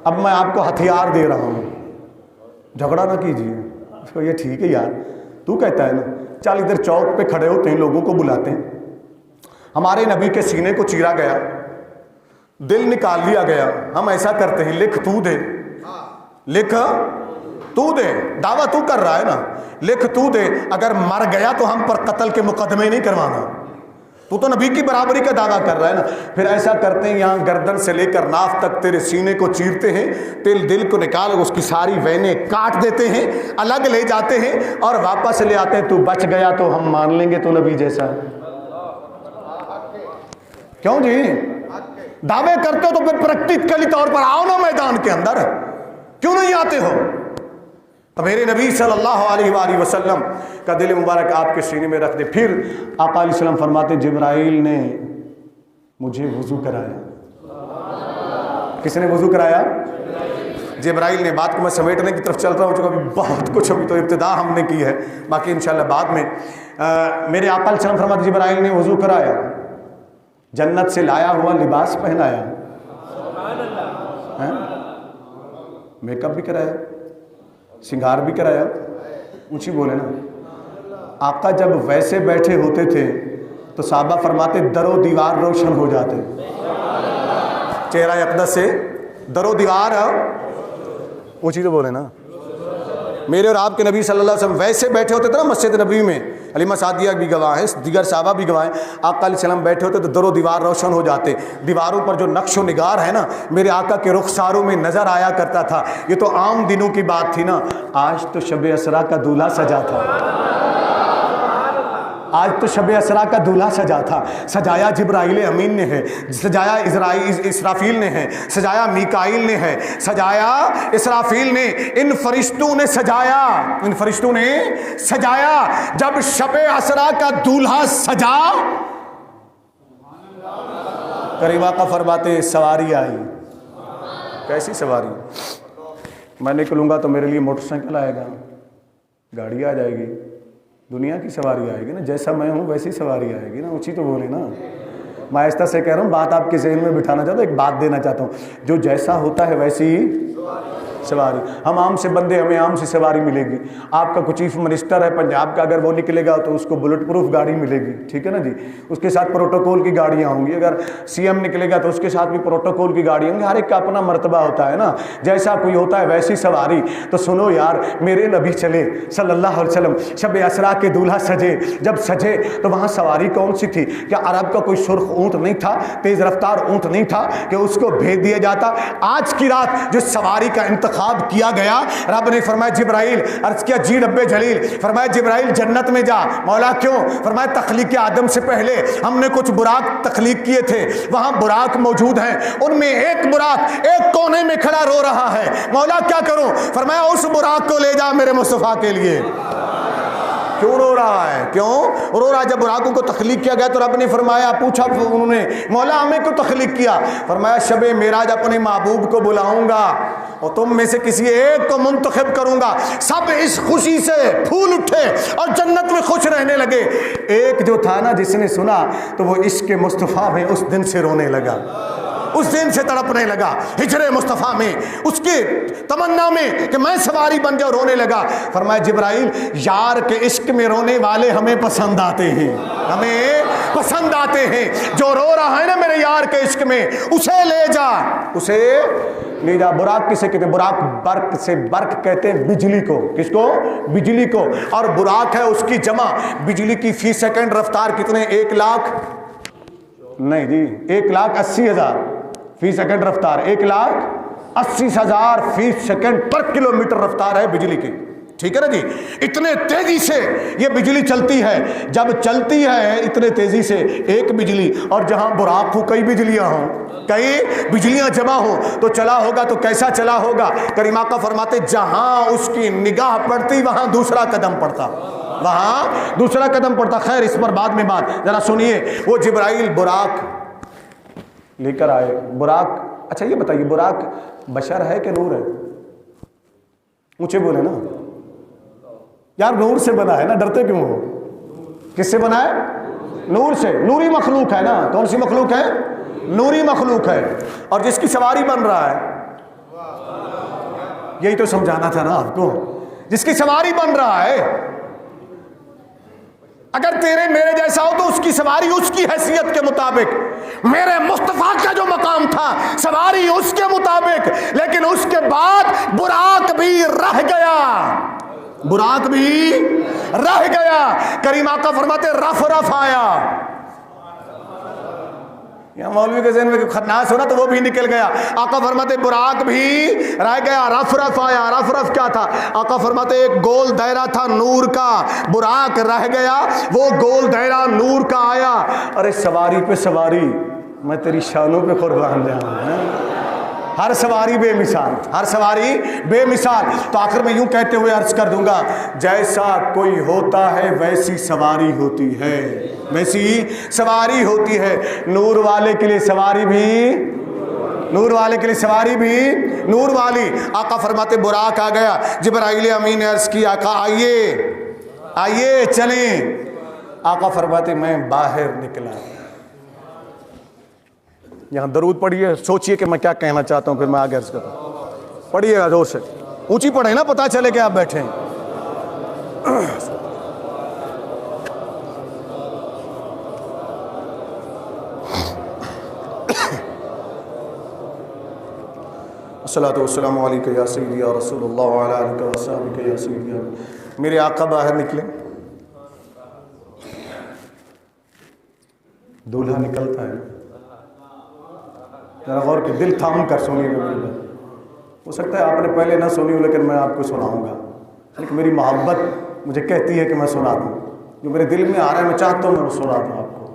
اب میں آپ کو ہتھیار دے رہا ہوں، جھگڑا نہ کیجیے۔ اس کو یہ ٹھیک ہے یار، تو کہتا ہے نا، چل ادھر چوک پہ کھڑے ہوتے ہیں، لوگوں کو بلاتے ہیں، ہمارے نبی کے سینے کو چیرا گیا، دل نکال لیا گیا۔ ہم ایسا کرتے ہیں، لکھ تو دے، لکھ تو دے، دعویٰ تو کر رہا ہے نا، لکھ تو دے، اگر مر گیا تو ہم پر قتل کے مقدمے نہیں کروانا، تو نبی کی برابری کا دعویٰ کر رہا ہے نا۔ پھر ایسا کرتے ہیں، یہاں گردن سے لے کر ناف تک تیرے سینے کو چیرتے ہیں، دل کو نکال اس کی ساری وینیں کاٹ دیتے ہیں، الگ لے جاتے ہیں اور واپس لے آتے ہیں۔ تو بچ گیا تو ہم مان لیں گے تو نبی جیسا ہے۔ کیوں جی دعوے کرتے ہو تو پھر پریکٹیکلی طور پر آؤ نا میدان کے اندر، کیوں نہیں آتے ہو؟ تو میرے نبی صلی اللہ علیہ وآلہ وسلم کا دل مبارک آپ کے سینے میں رکھ دے۔ پھر آقا علیہ السلام فرماتے جبرائیل نے مجھے وضو کرایا۔ کس نے وضو کرایا؟ جبرائیل نے۔ بات کو میں سمیٹنے کی طرف چل رہا ہوں، چونکہ ابھی بہت کچھ، ابھی تو ابتدا ہم نے کی ہے، باقی انشاءاللہ بعد میں۔ میرے آقا علیہ السلام فرماتے جبرائیل نے وضو کرایا، جنت سے لایا ہوا لباس پہنایا، میک اپ بھی کرایا، سنگار بھی کرایا۔ اونچی بولے نا۔ آقا جب ویسے بیٹھے ہوتے تھے تو صحابہ فرماتے در و دیوار روشن ہو جاتے، چہرہ اقدس سے در و دیوار، اونچی تو بولے نا۔ میرے اور آپ کے نبی صلی اللہ علیہ وسلم ویسے بیٹھے ہوتے تھے نا مسجد نبی میں، حلیمہ سعدیہ بھی گواہ ہیں، دیگر صحابہ بھی گواہ ہیں، آقا علیہ السلام بیٹھے ہوتے تو در و دیوار روشن ہو جاتے۔ دیواروں پر جو نقش و نگار ہے نا، میرے آقا کے رخساروں میں نظر آیا کرتا تھا۔ یہ تو عام دنوں کی بات تھی نا، آج تو شب اسرا کا دولہا سجا تھا، آج تو شب اسرا کا دولہا سجا تھا۔ سجایا جبرائیل امین نے ہے، سجایا اسرافیل نے ہے، سجایا میکائیل نے ہے، سجایا اسرافیل نے، ان فرشتوں نے سجایا، ان فرشتوں نے سجایا۔ جب شب اسرا کا دولہا سجا، کریم آقا فرماتے سواری آئی۔ کیسی سواری؟ میں نکلوں گا تو میرے لیے موٹر سائیکل آئے گا، گاڑی آ جائے گی، دنیا کی سواری آئے گی نا، جیسا میں ہوں ویسی سواری آئے گی نا۔ اونچی تو بولے نا۔ میں آہستہ سے کہہ رہا ہوں، بات آپ کے ذہن میں بٹھانا چاہتا ہوں، ایک بات دینا چاہتا ہوں، جو جیسا ہوتا ہے ویسی سواری. ہم عام سے بندے, ہمیں عام سی سواری ملے گی. آپ کا کوئی چیف منسٹر ہے پنجاب کا, اگر وہ نکلے گا تو اس کو بلٹ پروف گاڑی ملے گی, ٹھیک ہے نا جی. اس کے ساتھ پروٹوکول کی گاڑیاں ہوں گی. اگر سی ایم نکلے گا تو اس کے ساتھ بھی پروٹوکول کی گاڑیاں ہوں گی. ہر ایک کا اپنا مرتبہ ہوتا ہے نا, جیسا کوئی ہوتا ہے ویسی سواری. تو سنو یار, میرے نبی چلے صلی اللہ علیہ وسلم, شب اسرا کے دولہا سجے, جب سجے تو وہاں سواری کون سی تھی؟ کیا عرب کا کوئی سرخ اونٹ نہیں تھا, تیز رفتار اونٹ نہیں تھا کہ اس کو بھیج دیا جاتا؟ آج کی رات جو سواری کا انتخاب کیا گیا, رب نے فرمایا جبرائیل, عرض کیا جی رب جلیل, فرمایا جبرائیل جنت میں جا. مولا کیوں؟ فرمایا تخلیق آدم سے پہلے ہم نے کچھ براق تخلیق کیے تھے, وہاں براق موجود ہیں, ان میں ایک براق ایک کونے میں کھڑا رو رہا ہے. مولا کیا کروں؟ فرمایا اس براق کو لے جا میرے مصطفیٰ کے لیے. کیوں رو رہا ہے؟ کیوں رو رہا ہے؟ جب براقوں کو تخلیق کیا گیا تو رب نے فرمایا, پوچھا انہوں نے مولا ہمیں کیوں تخلیق کیا؟ فرمایا شب معراج اپنے محبوب کو بلاؤں گا اور تم میں سے کسی ایک کو منتخب کروں گا. سب اس خوشی سے پھول اٹھے اور جنت میں خوش رہنے لگے. ایک جو تھا نا, جس نے سنا تو وہ عشق مصطفیٰ میں اس دن سے رونے لگا, اس دن سے تڑپنے لگا, ہجر مصطفیٰ میں, اس کی تمنا میں کہ میں سواری بن جاؤں, رونے لگا. فرمایا جبرائیل یار کے عشق میں رونے والے ہمیں پسند آتے ہیں, ہمیں پسند آتے ہیں. جو رو رہا ہے نا میرے یار کے عشق میں, اسے لے جا, اسے لے جا. براق کسے کہتے ہیں؟ براق برق سے, برق کہتے ہیں بجلی کو. کس کو؟ بجلی کو. اور براق ہے اس کی جمع. بجلی کی فی سیکنڈ رفتار کتنے؟ 1 لاکھ نہیں جی, 1,80,000 فی سیکنڈ رفتار, 1,80,000 فی سیکنڈ پر کلومیٹر رفتار ہے بجلی کی, ٹھیک ہے نا جی. اتنے تیزی سے یہ بجلی چلتی ہے. جب چلتی ہے اتنے تیزی سے ایک بجلی, اور جہاں براق ہو کئی بجلیاں ہوں, کئی بجلیاں جمع ہوں, تو چلا ہوگا تو کیسا چلا ہوگا؟ کریم آقا فرماتے جہاں اس کی نگاہ پڑتی وہاں دوسرا قدم پڑتا, وہاں دوسرا قدم پڑتا. خیر اس پر بعد میں بات, ذرا سنیے. وہ جبرائیل براق لے کر آئے. براق, اچھا یہ بتائیے براق بشر ہے کہ نور ہے؟ اونچے بولے نا یار, نور سے بنا ہے نا, ڈرتے کیوں ہو؟ کس سے بنا ہے؟ نور سے. نوری مخلوق ہے نا. کون سی مخلوق ہے؟ نوری مخلوق ہے. اور جس کی سواری بن رہا ہے, یہی تو سمجھانا تھا نا آپ کو, جس کی سواری بن رہا ہے, اگر تیرے میرے جیسا ہو تو اس کی سواری اس کی حیثیت کے مطابق. میرے مصطفیٰ کا جو مقام تھا سواری اس کے مطابق, لیکن اس کے بعد براق بھی رہ گیا, براق بھی رہ گیا. کریم آقا فرماتے رف رف آیا. یا مولوی کے ذہن میں خناس ہونا تو وہ بھی نکل گیا. آقا فرماتے براق بھی رہ گیا, رف رف آیا. رف رف کیا تھا؟ آقا فرماتے ایک گول دائرہ تھا نور کا, براق رہ گیا, وہ گول دائرہ نور کا آیا. ارے سواری پہ سواری, میں تیری شانوں پہ قربان جاؤں. ہر سواری بے مثال, ہر سواری بے مثال. تو آخر میں یوں کہتے ہوئے عرض کر دوں گا, جیسا کوئی ہوتا ہے ویسی سواری ہوتی ہے, ویسی سواری ہوتی ہے. نور والے کے لیے سواری بھی, نور والے کے لیے سواری بھی نور والی. آقا فرماتے براق آ گیا. جبرائیل امین نے عرض کی آقا آئیے آئیے چلیں. آقا فرماتے میں باہر نکلا. یہاں درود پڑھیے, سوچئے کہ میں کیا کہنا چاہتا ہوں, پھر میں آگے عرض کرتا ہوں. پڑھیے گا زور سے, اونچی پڑھیں نا, پتہ چلے کہ آپ بیٹھے ہیں. الصلاۃ والسلام علیکہ یا سیدی یا رسول اللہ وعلی آلہ وصحبہ یا سیدی. میرے آقا باہر نکلے, دولہا نکلتا ہے. ذرا غور کے دل تھام کر سنیے گا میری بات. ہو سکتا ہے آپ نے پہلے نہ سنی ہو, لیکن میں آپ کو سناؤں گا, لیکن میری محبت مجھے کہتی ہے کہ میں سنا دوں. جو میرے دل میں آ رہا ہے میں چاہتا ہوں میں سنا دوں آپ کو.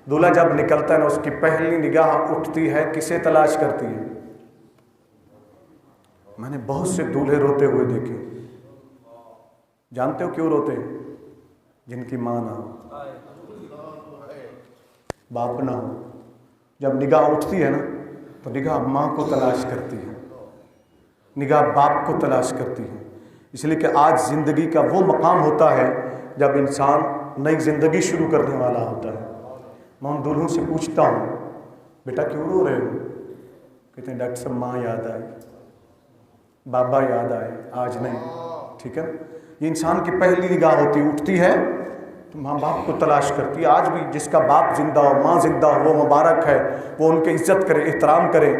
دولہا جب نکلتا ہے نا, اس کی پہلی نگاہ اٹھتی ہے, کسے تلاش کرتی ہے؟ میں نے بہت سے دولہے روتے ہوئے دیکھے. جانتے ہو کیوں روتے؟ جن کی ماں نہ ہو, باپ نہ ہو. جب نگاہ اٹھتی ہے نا تو نگاہ ماں کو تلاش کرتی ہے, نگاہ باپ کو تلاش کرتی ہے. اس لیے کہ آج زندگی کا وہ مقام ہوتا ہے جب انسان نئی زندگی شروع کرنے والا ہوتا ہے. میں ان دولہوں سے پوچھتا ہوں, بیٹا کیوں رو رہے ہو؟ کہتے ہیں ڈاکٹر صاحب ماں یاد آئی. بابا یاد آئے، آج نہیں، ٹھیک ہے۔ یہ انسان کی پہلی نگاہ ہوتی، اٹھتی ہے تو ماں باپ کو تلاش کرتی ہے۔ آج بھی جس کا باپ زندہ ہو، ماں زندہ ہو، وہ مبارک ہے، وہ ان کی عزت کرے، احترام کرے۔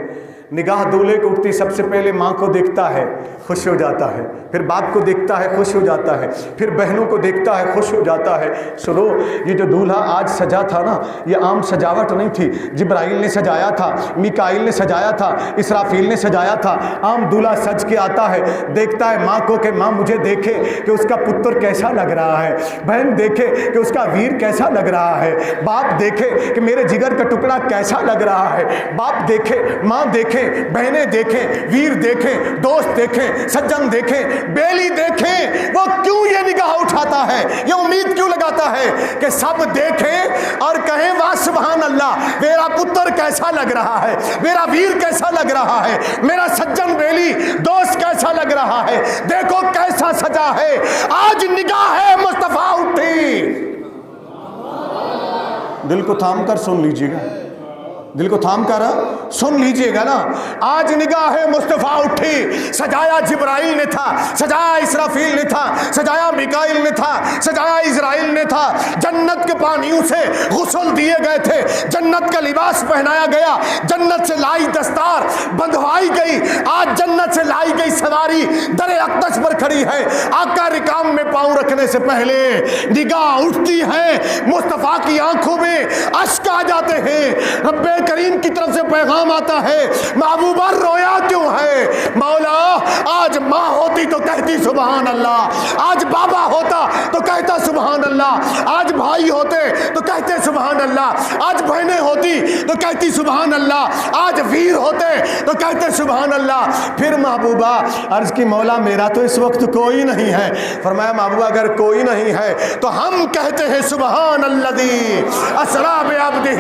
نگاہ دولے کو اٹھتی، سب سے پہلے ماں کو دیکھتا ہے، خوش ہو جاتا ہے، پھر باپ کو دیکھتا ہے، خوش ہو جاتا ہے، پھر بہنوں کو دیکھتا ہے، خوش ہو جاتا ہے۔ سنو، یہ جو دولہا آج سجا تھا نا، یہ عام سجاوٹ نہیں تھی۔ جبرائیل نے سجایا تھا، میکائیل نے سجایا تھا، اسرافیل نے سجایا تھا۔ عام دولہا سج کے آتا ہے، دیکھتا ہے ماں کو کہ ماں مجھے دیکھے کہ اس کا پتر کیسا لگ رہا ہے، بہن دیکھے کہ اس کا ویر کیسا لگ رہا ہے، باپ دیکھے کہ میرے جگر کا ٹکڑا کیسا لگ رہا ہے، باپ دیکھے، ماں دیکھے، بہنیں دیکھیں، ویر دیکھیں، دوست دیکھیں، سجن دیکھیں، بیلی دیکھیں۔ وہ کیوں یہ نگاہ اٹھاتا ہے، یہ امید کیوں لگاتا ہے کہ سب دیکھیں اور کہیں واہ سبحان اللہ، میرا پتر کیسا لگ رہا ہے، میرا ویر کیسا لگ رہا ہے، میرا سجن بیلی دوست کیسا لگ رہا ہے، دیکھو کیسا سجا ہے۔ آج نگاہ مصطفیٰ اٹھی۔ دل کو تھام کر سن لیجیے گا، دل کو تھام کر سن لیجئے گا نا۔ آج نگاہ مصطفیٰ اٹھی، سجایا جبرائیل نے تھا، سجایا اسرافیل نے تھا، سجایا میکائیل نے تھا، سجایا اسرائیل نے تھا۔ جنت کے پانیوں سے غسل دیے گئے تھے، جنت کا لباس پہنایا گیا، جنت سے لائی دستار بندھوائی گئی۔ آج جنت سے لائی گئی سواری در اقدس پر کھڑی ہے۔ آقا رکام میں پاؤں رکھنے سے پہلے نگاہ اٹھتی ہے، مصطفیٰ کی آنکھوں میں اشک آ جاتے ہیں۔ رب کریم کی طرف سے پیغام آتا ہے، محبوبہ رویا کیوں ہے؟ مولا آج ماں ہوتی تو کہتی سبحان اللہ، آج بابا ہوتا تو کہتا سبحان اللہ، آج بھائی ہوتے تو کہتے سبحان اللہ، آج بہنیں ہوتی تو کہتی سبحان اللہ، آج ویر ہوتے تو کہتے سبحان اللہ۔ پھر محبوبہ عرض کی مولا میرا تو اس وقت کوئی نہیں ہے۔ فرمایا محبوبہ اگر کوئی نہیں ہے تو ہم کہتے ہیں سبحان الذی اسریٰ بعبدہ،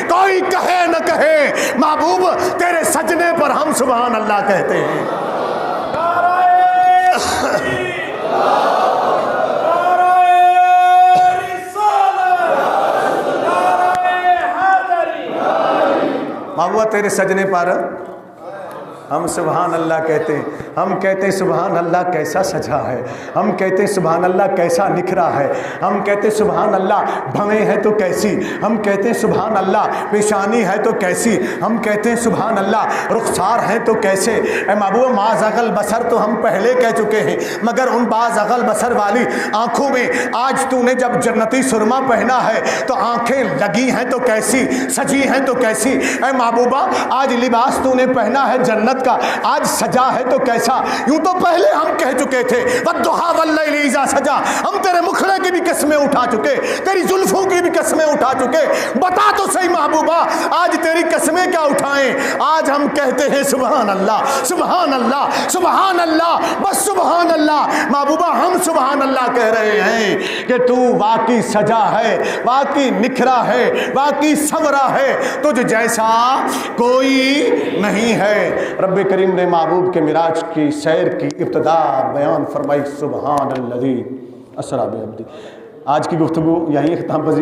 کوئی کہے نہ کہے محبوب تیرے سجنے پر ہم سبحان اللہ کہتے ہیں۔ محبوب تیرے سجنے پر ہم سبحان اللہ کہتے ہیں۔ ہم کہتے ہیں سبحان اللہ کیسا سجا ہے، ہم کہتے ہیں سبحان اللہ کیسا نکھرا ہے، ہم کہتے ہیں سبحان اللہ بھویں ہے تو کیسی، ہم کہتے ہیں سبحان اللہ پیشانی ہے تو کیسی، ہم کہتے ہیں سبحان اللہ رخسار ہے تو کیسے۔ اے محبوب ما زاغ البصر تو ہم پہلے کہہ چکے ہیں، مگر ان با زاغ البصر والی آنکھوں میں آج تو نے جب جنتی سرما پہنا ہے تو آنکھیں لگی ہیں تو کیسی، سجی ہیں تو کیسی۔ اے محبوبہ آج لباس تو نے پہنا ہے جنت کا، آج سجا ہے تو کیسا۔ یوں تو پہلے ہم کہہ چکے تھے والضحیٰ واللیل اذا سجا، ہم تیرے مکھڑے کی بھی قسمیں اٹھا چکے، تیری زلفوں کی بھی قسمیں اٹھا چکے۔ بتا تو صحیح محبوبہ آج تیری قسمیں کیا اٹھائیں؟ آج ہم کہتے ہیں سبحان اللہ سبحان اللہ سبحان اللہ، بس سبحان اللہ۔ محبوبہ ہم سبحان اللہ کہہ رہے ہیں کہ تو واقعی سجا ہے، واقعی نکھرا ہے، واقعی سورا ہے، تجھ جیسا کوئی نہیں ہے۔ رب کریم نے محبوب کے معراج کی سیر کی ابتدا بیان فرمائی سبحان الذی اسریٰ بعبدہ۔ آج کی گفتگو یہیں اختتام پذیر۔